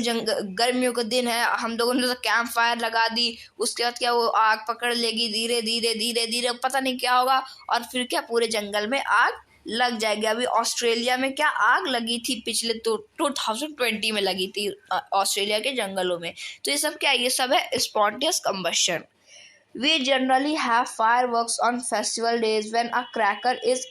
गर्मियों का दिन है, हम लोगों ने तो कैंप फायर लगा दी, उसके बाद क्या वो आग पकड़ लेगी धीरे धीरे, पता नहीं क्या होगा, और फिर क्या पूरे जंगल में आग लग जाएगी। अभी ऑस्ट्रेलिया में क्या आग लगी थी पिछले 2020 में लगी थी ऑस्ट्रेलिया के जंगलों में। तो ये सब क्या, ये सब है spontaneous combustion. We generally have fireworks on festival days. When a cracker is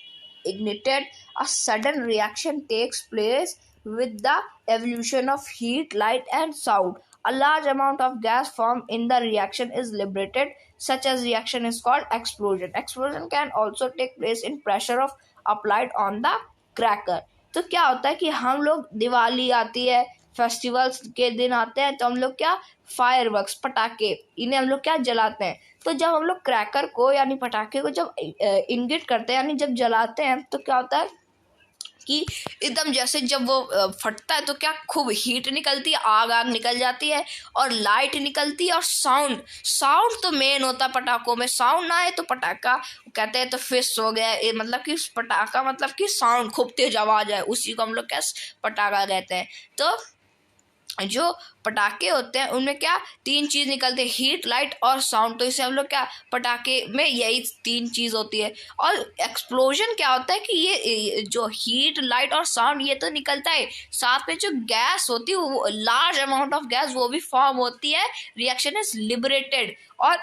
ignited, a sudden reaction takes place with the evolution of heat, light, and sound. A large amount of gas formed in the reaction is liberated. Such as reaction is called explosion. Explosion can also take place in pressure of applied on the cracker. तो क्या होता है कि हम लोग दिवाली आती है, festivals के दिन आते हैं, तो हम लोग क्या फायरवर्क्स पटाखे इन्हें हम लोग क्या जलाते हैं। तो जब हम लोग क्रैकर को यानी पटाखे को जब इंगिट करते हैं यानी जब जलाते हैं तो क्या होता है कि एकदम जैसे जब वो फटता है तो क्या खूब हीट निकलती है, आग निकल जाती है और लाइट निकलती है। और साउंड तो मेन होता है पटाखों में। साउंड ना आए तो पटाखा कहते हैं तो फिश हो गया, ये मतलब कि पटाखा मतलब कि साउंड खूब तेज आवाज है, उसी को हम लोग क्या पटाखा कहते हैं। तो जो पटाखे होते हैं उनमें क्या 3 चीज़ निकलते हैं, हीट, लाइट और साउंड। तो इसे हम लोग क्या पटाखे में यही 3 चीज़ होती है। और एक्सप्लोजन क्या होता है कि ये जो हीट, लाइट और साउंड ये तो निकलता है, साथ में जो गैस होती है वो लार्ज अमाउंट ऑफ गैस वो भी फॉर्म होती है। रिएक्शन इज लिबरेटेड, और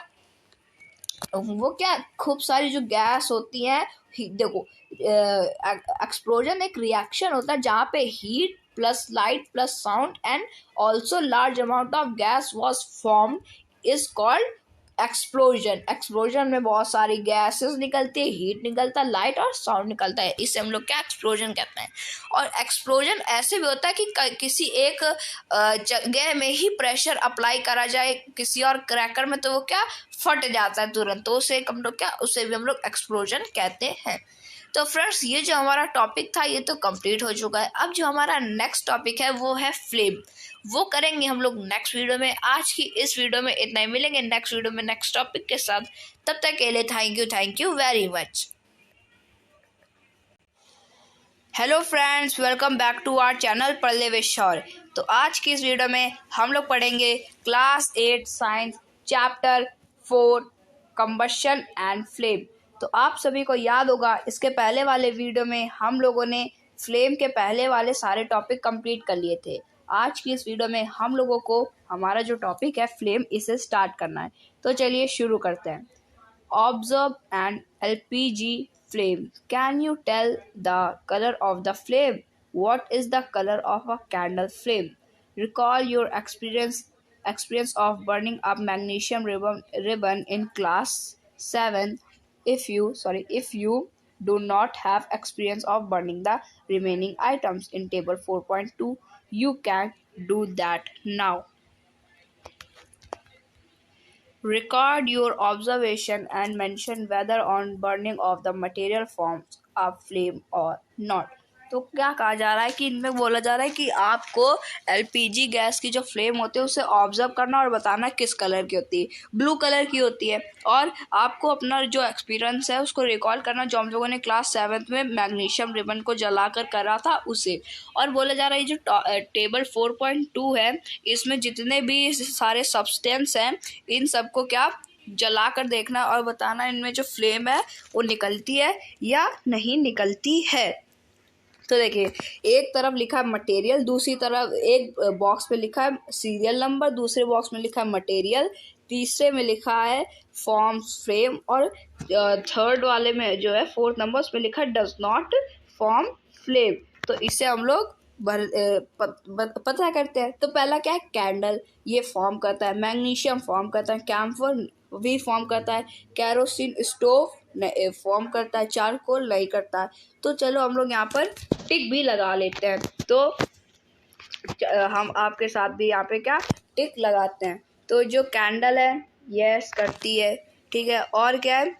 वो क्या खूब सारी जो गैस होती हैं। देखो एक्सप्लोजन एक रिएक्शन होता है जहाँ पे heat plus light plus sound and also large amount of gas was formed is called explosion, explosion में बहुत सारी गैसेस निकलती है, हीट निकलता है, लाइट और साउंड निकलता है, इसे हम लोग क्या एक्सप्लोजन कहते हैं। और एक्सप्लोजन ऐसे भी होता है कि किसी एक जगह में ही प्रेशर अप्लाई करा जाए किसी और क्रैकर में, तो वो क्या फट जाता है तुरंत, तो उसे हम लोग क्या, उसे भी हम लोग एक्सप्लोजन कहते हैं। तो फ्रेंड्स, ये जो हमारा टॉपिक था ये तो कंप्लीट हो चुका है। अब जो हमारा नेक्स्ट टॉपिक है वो है फ्लेम, वो करेंगे हम लोग नेक्स्ट वीडियो में। आज की इस वीडियो में इतना ही, मिलेंगे नेक्स्ट वीडियो में नेक्स्ट टॉपिक के साथ। तब तक के लिए thank you very much. Hello friends, welcome back to our channel Padhle with Shaurya. तो आज की इस वीडियो में हम लोग पढ़ेंगे class 8 science chapter 4 combustion and flame. तो आप सभी को याद होगा, इसके पहले वाले वीडियो में हम लोगों ने फ्लेम के पहले वाले सारे टॉपिक कंप्लीट कर लिए थे। आज की इस वीडियो में हम लोगों को हमारा जो टॉपिक है फ्लेम, इसे स्टार्ट करना है। तो चलिए शुरू करते हैं। Observe an LPG flame. Can you tell the color of the flame? What is the color of a candle flame? Recall your experience of burning up magnesium ribbon in class 7. If you do not have experience of burning the remaining items in table 4.2, you can do that now. Record your observation and mention whether on burning of the material forms a flame or not. तो क्या कहा जा रहा है कि इनमें बोला जा रहा है कि आपको एलपीजी गैस की जो फ्लेम होती है उसे ऑब्जर्व करना और बताना किस कलर की होती है। ब्लू कलर की होती है। और आपको अपना जो एक्सपीरियंस है उसको रिकॉल करना, जो हम लोगों ने क्लास 7 में मैग्नीशियम रिबन को जलाकर करा था उसे। और बोला जा रहा है जो टेबल 4.2 है, इसमें जितने भी सारे सब्सटेंस हैं इन सबको क्या जला कर देखना और बताना इनमें जो फ्लेम है वो निकलती है या नहीं निकलती है। तो देखिए, एक तरफ लिखा है मटेरियल, दूसरी तरफ एक बॉक्स पे लिखा है सीरियल नंबर, दूसरे बॉक्स में लिखा है मटेरियल, तीसरे में लिखा है फॉर्म्स फ्लेम, और थर्ड वाले में जो है 4th नंबर उस पे लिखा है डज नॉट फॉर्म फ्लेम। तो इससे हम लोग पता करते हैं। तो पहला क्या है, कैंडल, ये फॉर्म करता है, मैग्नीशियम फॉर्म करता है, कैम्फर भी फॉर्म करता है, कैरोसिन स्टोव फॉर्म करता है, चारकोल नहीं करता है। तो चलो हम लोग यहाँ पर टिक भी लगा लेते हैं। तो हम आपके साथ भी यहाँ पे क्या टिक लगाते हैं। तो जो कैंडल है यस करती है, ठीक है। और क्या है,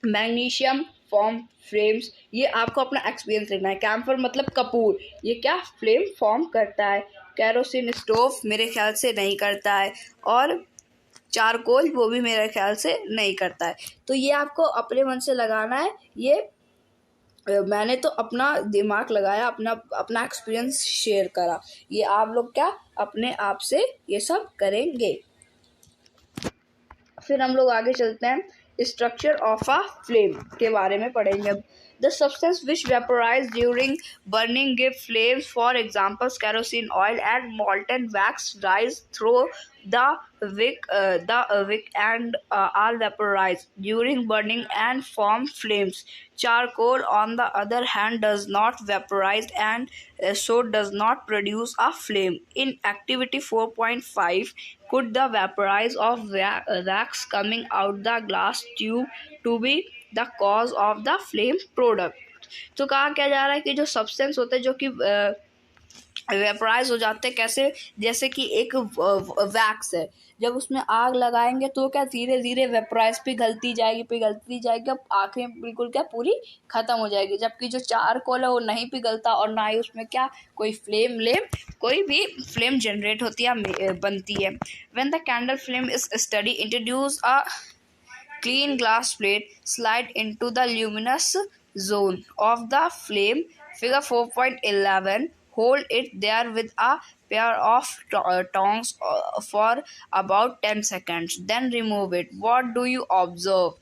मैग्नीशियम फॉर्म फ्लेम्स, ये आपको अपना एक्सपीरियंस लिखना है। कैम्फर मतलब कपूर, ये क्या फ्लेम फॉर्म करता है। कैरोसिन स्टोव मेरे ख्याल से नहीं करता है, और चारकोल वो भी मेरे ख्याल से नहीं करता है। तो ये आपको अपने मन से लगाना है। ये मैंने तो अपना दिमाग लगाया, अपना एक्सपीरियंस शेयर करा। ये आप लोग क्या अपने आप से ये सब करेंगे। फिर हम लोग आगे चलते हैं, स्ट्रक्चर ऑफ अ फ्लेम के बारे में पढ़ेंगे। The substance which vaporize during burning give flames. For example, kerosene oil and molten wax rise through the wick and are vaporized during burning and form flames. Charcoal, on the other hand, does not vaporize and so does not produce a flame. In activity 4.5, could the vaporize of wax coming out the glass tube to be the cause of the flame product. तो कहा क्या जा रहा है कि जो substance होते हैं जो कि वेपराइज हो जाते हैं, कैसे, जैसे कि एक वैक्स है, जब उसमें आग लगाएंगे तो क्या धीरे धीरे वेपराइज पिघलती जाएगी, अब आखिर में बिल्कुल क्या पूरी खत्म हो जाएगी। जबकि जो चारकोल है वो नहीं पिघलता और ना ही उसमें क्या कोई कोई भी फ्लेम जनरेट होती है बनती है। When the candle flame is study, introduce a clean glass plate, slide into the luminous zone of the flame, figure 4.11, hold it there with a pair of tongs for about 10 seconds, then remove it. What do you observe?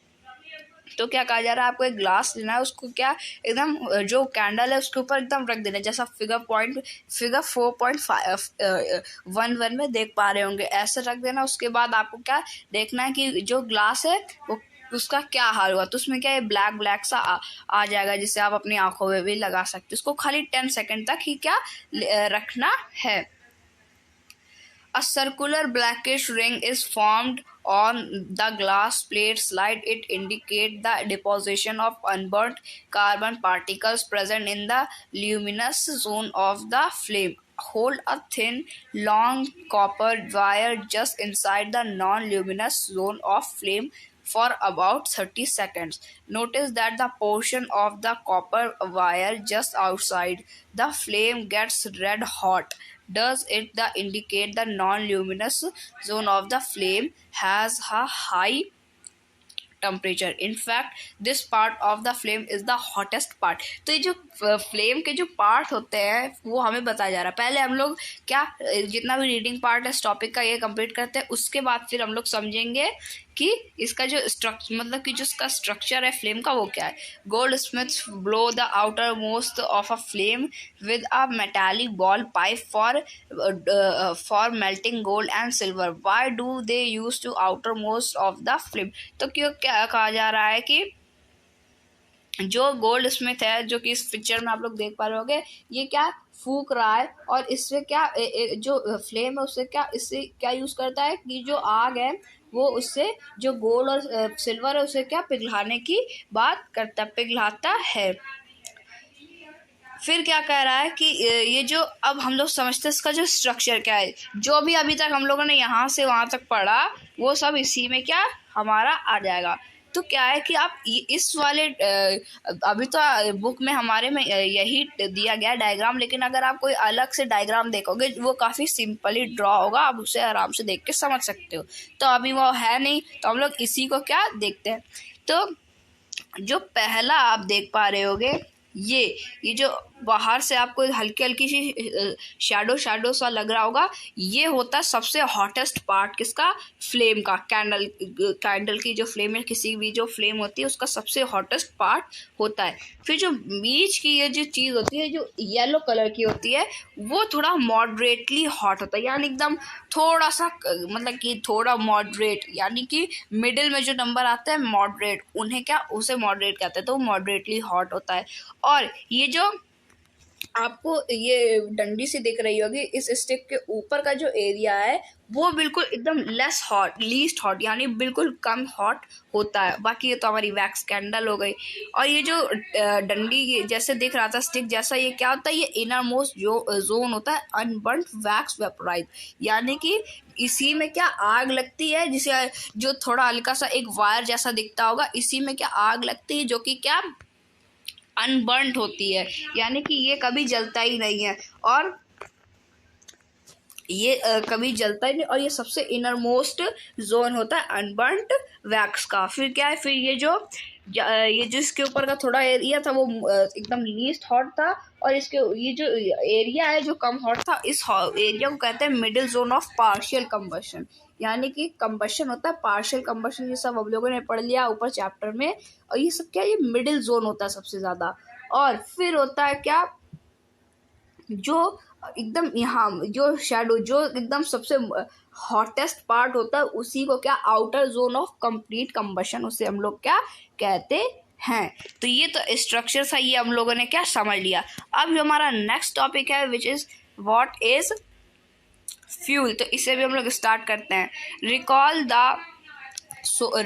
तो क्या कहा जा रहा है, आपको एक glass लेना है, उसको क्या एकदम जो कैंडल है उसके ऊपर एकदम रख देना है, जैसा फिगर 4.11 में देख पा रहे होंगे, ऐसे रख देना। उसके बाद आपको क्या देखना है कि जो ग्लास है वो उसका क्या हाल हुआ। तो उसमें क्या है ब्लैक सा आ जाएगा, जिससे आप अपनी आंखों में भी लगा सकते। उसको खाली 10 सेकेंड तक ही क्या रखना है। A circular blackish ring is formed on the glass plate slide, it indicates the deposition of unburnt carbon particles present in the luminous zone of the flame. Hold a thin, long copper wire just inside the non-luminous zone of flame for about 30 seconds. Notice that the portion of the copper wire just outside the flame gets red hot. Does it indicate the non-luminous zone of the flame has a high temperature? In fact this part of the flame is the hottest part. तो ये जो flame के जो part होते हैं वो हमें बताया जा रहा है. पहले हम लोग क्या जितना भी रीडिंग पार्ट है इस टॉपिक का ये कंप्लीट करते हैं, उसके बाद फिर हम लोग समझेंगे कि इसका जो मतलब कि जो इसका स्ट्रक्चर है फ्लेम का वो क्या है. Goldsmiths blow the outermost of a flame with a metallic ball pipe for melting gold and silver. Why do they use to outermost of the flame? तो क्यों क्या कहा जा रहा है कि जो गोल्ड स्मिथ है, जो कि इस पिक्चर में आप लोग देख पा रहे होंगे, ये क्या फूक रहा है और इससे क्या जो फ्लेम है उससे क्या इससे क्या यूज करता है कि जो आग है वो उससे जो गोल्ड और सिल्वर है उसे क्या पिघलाने की बात करता पिघलाता है. फिर क्या कह रहा है कि ये जो अब हम लोग समझते हैं इसका जो स्ट्रक्चर क्या है, जो भी अभी तक हम लोगों ने यहाँ से वहाँ तक पढ़ा वो सब इसी में क्या हमारा आ जाएगा. तो क्या है कि आप इस वाले अभी तो बुक में हमारे में यही दिया गया डायग्राम, लेकिन अगर आप कोई अलग से डायग्राम देखोगे वो काफ़ी सिंपली ड्रॉ होगा, आप उसे आराम से देख के समझ सकते हो. तो अभी वो है नहीं तो हम लोग इसी को क्या देखते हैं. तो जो पहला आप देख पा रहे होगे ये जो बाहर से आपको हल्की हल्की सी शैडो सा लग रहा होगा, ये होता है सबसे हॉटेस्ट पार्ट किसका, फ्लेम का. कैंडल की जो फ्लेम है, किसी भी जो फ्लेम होती है उसका सबसे हॉटेस्ट पार्ट होता है. फिर जो बीच की ये जो चीज़ होती है जो येलो कलर की होती है वो थोड़ा मॉडरेटली हॉट होता है, यानी एकदम थोड़ा सा मतलब कि थोड़ा मॉडरेट, यानी कि मिडिल में जो नंबर आता है मॉडरेट, उन्हें क्या उसे मॉडरेट कहते हैं. तो मॉडरेटली हॉट होता है. और ये जो आपको ये डंडी सी दिख रही होगी, इस स्टिक के ऊपर का जो एरिया है वो बिल्कुल एकदम लेस हॉट, लीस्ट हॉट, यानी बिल्कुल कम हॉट होता है. बाकी ये तो हमारी वैक्स कैंडल हो गई. और ये जो डंडी जैसे दिख रहा था स्टिक जैसा, ये क्या होता है, ये इनर मोस्ट जो जोन होता है अनबर्न्ड वैक्स वेपोराइज, यानी कि इसी में क्या आग लगती है, जिसे जो थोड़ा हल्का सा एक वायर जैसा दिखता होगा, इसी में क्या आग लगती है जो कि क्या अनबर्न्ड होती है, यानी कि ये कभी जलता ही नहीं है. और ये कभी जलता ही नहीं, और ये सबसे इनर मोस्ट जोन होता है अनबर्न्ड वैक्स का. फिर क्या है, फिर ये जो इसके ऊपर का थोड़ा एरिया था वो एकदम लीस्ट हॉट था, और इसके ये जो एरिया है जो कम हॉट था, इस एरिया को कहते हैं middle zone of partial combustion, यानी कि कंबशन होता है पार्शियल कंबशन, ये सब हम लोगों ने पढ़ लिया ऊपर चैप्टर में. और ये सब क्या, ये मिडिल जोन होता है सबसे ज़्यादा. और फिर होता है क्या, जो एकदम यहाँ जो शैडो जो एकदम सबसे हॉटेस्ट पार्ट होता है उसी को क्या outer zone of complete combustion उसे हम लोग क्या कहते हैं. तो ये तो स्ट्रक्चर था, ये हम लोगों ने क्या समझ लिया. अब जो हमारा नेक्स्ट टॉपिक है which is what is fuel, तो इसे भी हम लोग स्टार्ट करते हैं.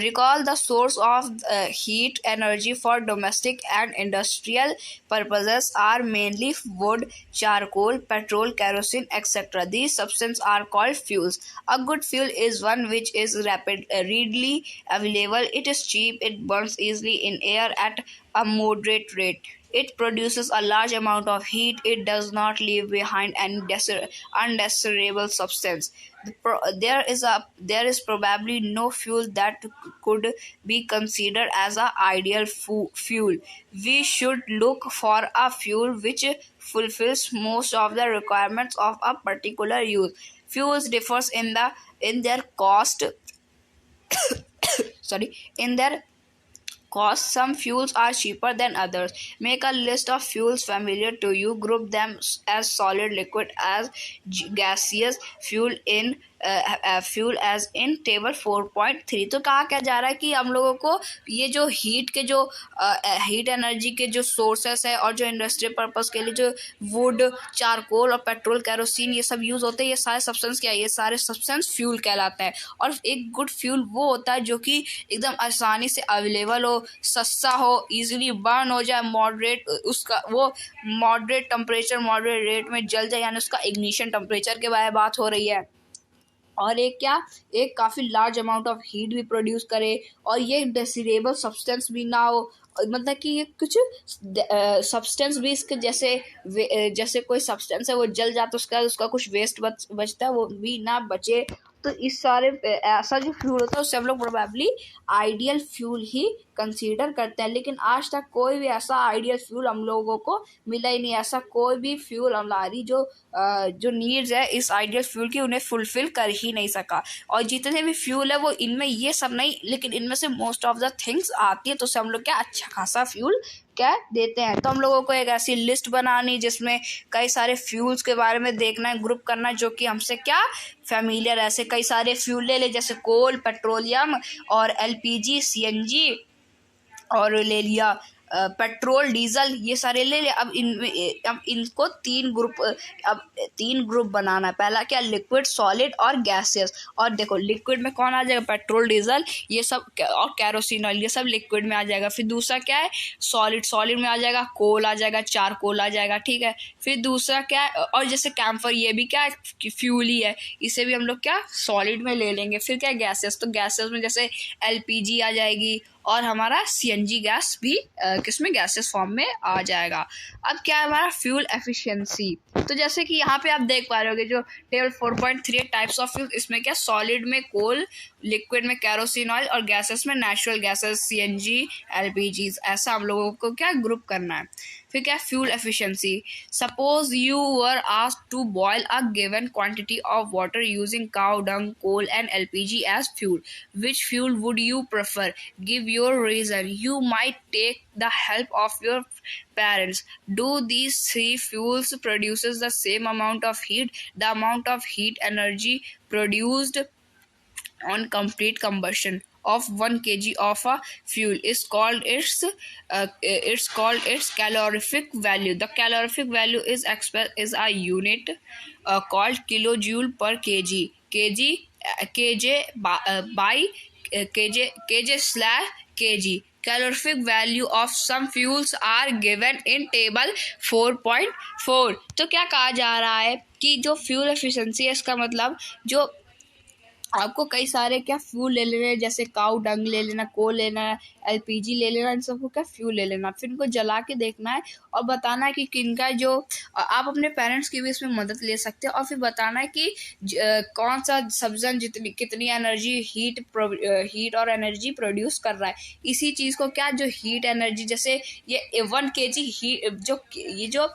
Recall the source of heat energy for domestic and industrial purposes are mainly wood, charcoal, petrol, kerosene, etc. These substances are called fuels. A good fuel is one which is readily available. It is cheap. It burns easily in air at a moderate rate. It produces a large amount of heat. It does not leave behind any undesirable substance. There is probably no fuel that could be considered as an ideal fuel. We should look for a fuel which fulfills most of the requirements of a particular use. Fuels differs in their cost. In their cost. Some fuels are cheaper than others. Make a list of fuels familiar to you. Group them as solid, liquid, as gaseous fuel in fuel as in table 4.3। तो कहा क्या जा रहा है कि हम लोगों को ये जो हीट के जो हीट एनर्जी के जो सोर्सेस है और जो इंडस्ट्रियल पर्पस के लिए जो वुड, चारकोल और पेट्रोल, कैरोसिन ये सब यूज़ होते हैं, ये सारे सब्सटेंस क्या है, ये सारे सब्सटेंस फ्यूल कहलाते हैं। और एक गुड फ्यूल वो होता है जो कि एकदम आसानी से अवेलेबल हो, सस्ता हो, ईजिली बर्न हो जाए, मॉडरेट उसका वो मॉडरेट टेम्परेचर मॉडरेट रेट में जल जाए, यानी उसका इग्निशन टेम्परेचर के बारे में बात हो रही है। और एक क्या, एक काफ़ी लार्ज अमाउंट ऑफ हीट भी प्रोड्यूस करे, और ये डेसिरेबल सब्सटेंस भी ना हो, मतलब कि ये कुछ सब्सटेंस भी इसके जैसे कोई सब्सटेंस है वो जल जाता है, उसका कुछ वेस्ट बचता है, वो भी ना बचे। तो इस सारे ऐसा जो फ्यूल होता है उससे हम लोग प्रोबेबली आइडियल फ्यूल ही कंसीडर करते हैं। लेकिन आज तक कोई भी ऐसा आइडियल फ्यूल हम लोगों को मिला ही नहीं। ऐसा कोई भी फ्यूल हमारी जो नीड्स है इस आइडियल फ्यूल की उन्हें फुलफिल कर ही नहीं सका। और जितने भी फ्यूल है वो इनमें ये सब नहीं, लेकिन इनमें से मोस्ट ऑफ द थिंग्स आती है, तो उससे हम लोग क्या अच्छा खासा फ्यूल क्या देते हैं। तो हम लोगों को एक ऐसी लिस्ट बनानी जिसमें कई सारे फ्यूल्स के बारे में देखना है, ग्रुप करना है, जो कि हमसे क्या फेमिलियर, ऐसे कई सारे फ्यूल ले जैसे कोल, पेट्रोलियम और एलपीजी, सीएनजी, और ले लिया पेट्रोल, डीजल, ये सारे ले लिया। अब इनको तीन ग्रुप बनाना है। पहला क्या, लिक्विड, सॉलिड और गैसेस। और देखो लिक्विड में कौन आ जाएगा, पेट्रोल, डीजल ये सब, और कैरोसिन ऑयल ये सब लिक्विड में आ जाएगा। फिर दूसरा क्या है, सॉलिड में आ जाएगा कोल, आ जाएगा चारकोल आ जाएगा, ठीक है। फिर दूसरा क्या है, और जैसे कैम्फर ये भी क्या है, फ्यूल ही है, इसे भी हम लोग क्या सॉलिड में ले लेंगे। फिर क्या, गैसेस, तो गैसेस में जैसे एलपीजी आ जाएगी, और हमारा सीएनजी गैस भी किसमें, गैसेस फॉर्म में आ जाएगा। अब क्या है हमारा फ्यूल एफिशिएंसी। तो जैसे कि यहाँ पे आप देख पा रहे होगे जो टेबल 4.3 टाइप्स ऑफ फ्यूल, इसमें क्या सॉलिड में कोल, लिक्विड में कैरोसिन ऑयल और गैसेस में नेचुरल गैसेस, सीएनजी, एलपीजी, ऐसा हम लोगों को क्या ग्रुप करना है। फिर क्या, fuel efficiency. Suppose you were asked to boil a given quantity of water using cow dung, coal and LPG as fuel, which fuel would you prefer? Give your reason. You might take the help of your parents. Do these three fuels produces the same amount of heat? The amount of heat energy produced on complete combustion of 1 kg of a fuel is called its calorific value. The calorific value is expressed is a unit called kilojoule per kg. kj/kg. Calorific value of some fuels are given in table 4.4. तो क्या कहा जा रहा है कि जो fuel efficiency है, इसका मतलब जो आपको कई सारे क्या फ्यूल ले लेने हैं, जैसे काऊ डंग ले लेना, कोल लेना है, एलपीजी ले लेना, इन सबको क्या फ्यूल ले लेना, फिर इनको जला के देखना है और बताना है कि किनका जो आप अपने पेरेंट्स की भी इसमें मदद ले सकते हैं, और फिर बताना है कि कौन सा सब्जेक्ट कितनी एनर्जी हीट और एनर्जी प्रोड्यूस कर रहा है। इसी चीज़ को क्या, जो हीट एनर्जी, जैसे ये 1 kg जो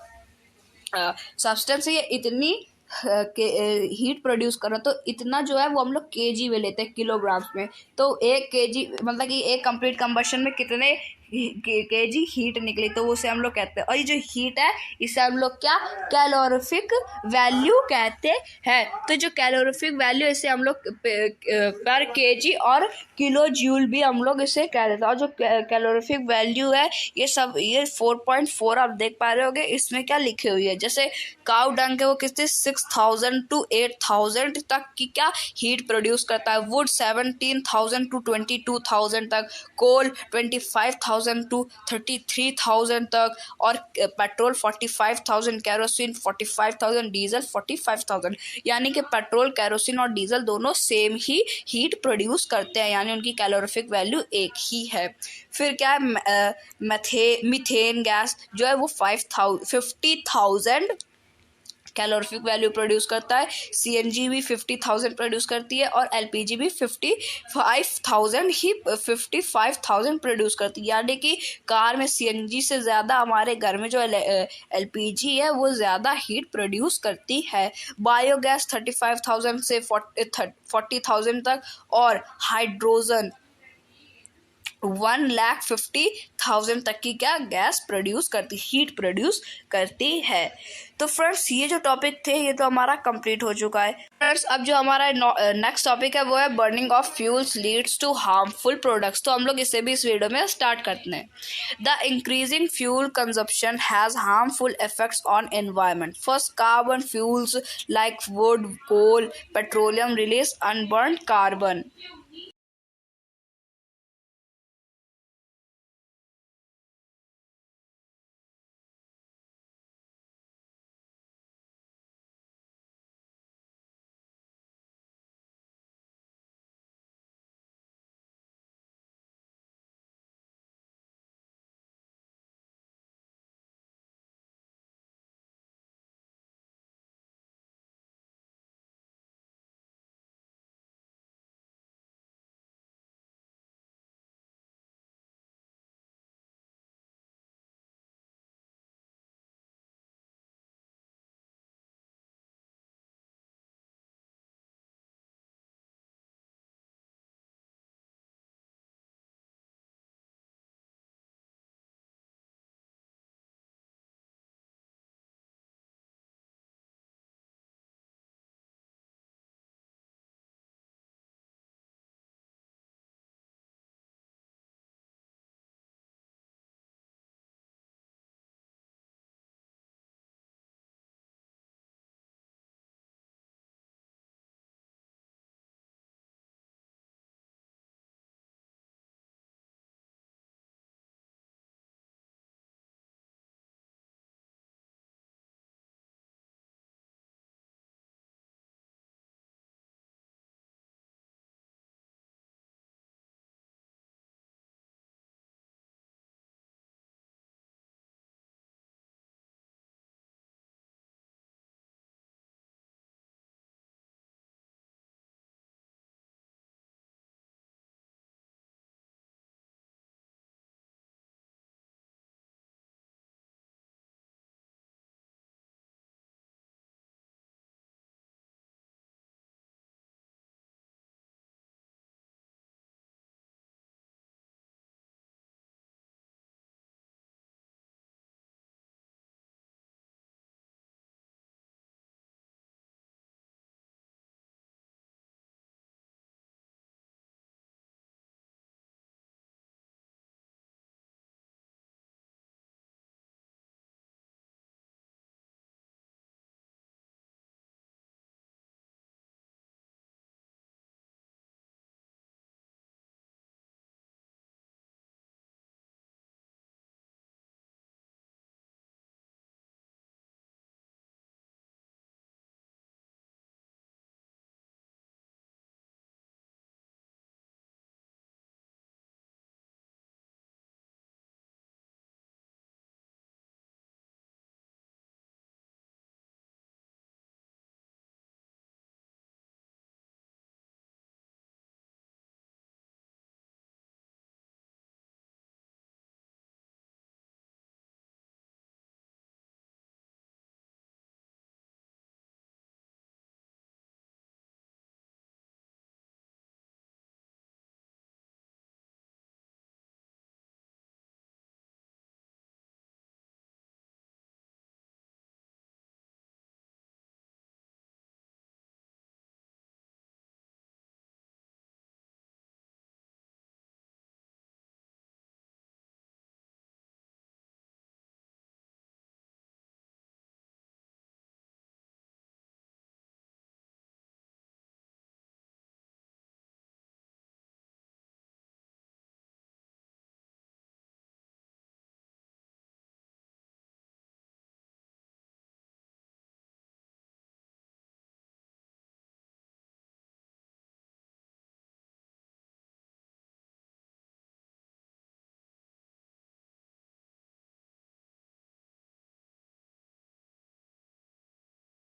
सब्सटेंस है ये इतनी हीट प्रोड्यूस कर रहा, तो इतना जो है वो हम लोग केजी में लेते हैं, किलोग्राम्स में। तो 1 kg मतलब कि एक कंप्लीट कंबशन में कितने केजी हीट निकली, तो उसे हम लोग कहते हैं। और ये जो हीट है इसे हम लोग क्या कैलोरीफिक वैल्यू कहते हैं। तो जो कैलोरीफिक वैल्यू इसे हम लोग पर केजी और किलो जूल भी हम लोग इसे कह देते हैं। और जो कैलोरीफिक वैल्यू है ये 4.4 आप देख पा रहे होगे, इसमें क्या लिखी हुई है। जैसे काउ डंग है वो कितने 6000 to 8000 तक की क्या हीट प्रोड्यूस करता है, वुड 17,000 to 22,000 तक, कोल 25,000 to 33,000 तक, और पेट्रोल 45,000, कैरोसिन 45,000, डीजल 45,000। यानी कि पेट्रोल, कैरोसिन और डीजल दोनों सेम ही हीट प्रोड्यूस करते हैं, यानी उनकी कैलोरीफिक वैल्यू एक ही है। फिर क्या है, मीथेन गैस जो है वो 50,000 कैलोरीफिक वैल्यू प्रोड्यूस करता है। सीएनजी भी 50,000 प्रोड्यूस करती है, और एलपीजी भी 55,000 प्रोड्यूस करती है। यानी कि कार में सीएनजी से ज़्यादा हमारे घर में जो एलपीजी है वो ज़्यादा हीट प्रोड्यूस करती है। बायोगैस 35,000 से 40,000 तक, और हाइड्रोजन 1,50,000 तक की क्या गैस प्रोड्यूस करती, हीट प्रोड्यूस करती है। तो फ्रेंड्स ये जो टॉपिक थे ये तो हमारा कंप्लीट हो चुका है। फ्रेंड्स अब जो हमारा नेक्स्ट टॉपिक है वो है burning of fuels leads to harmful products. तो हम लोग इसे भी इस वीडियो में स्टार्ट करते हैं। The increasing fuel consumption has harmful effects on environment. First, carbon fuels like wood, coal, petroleum release unburned carbon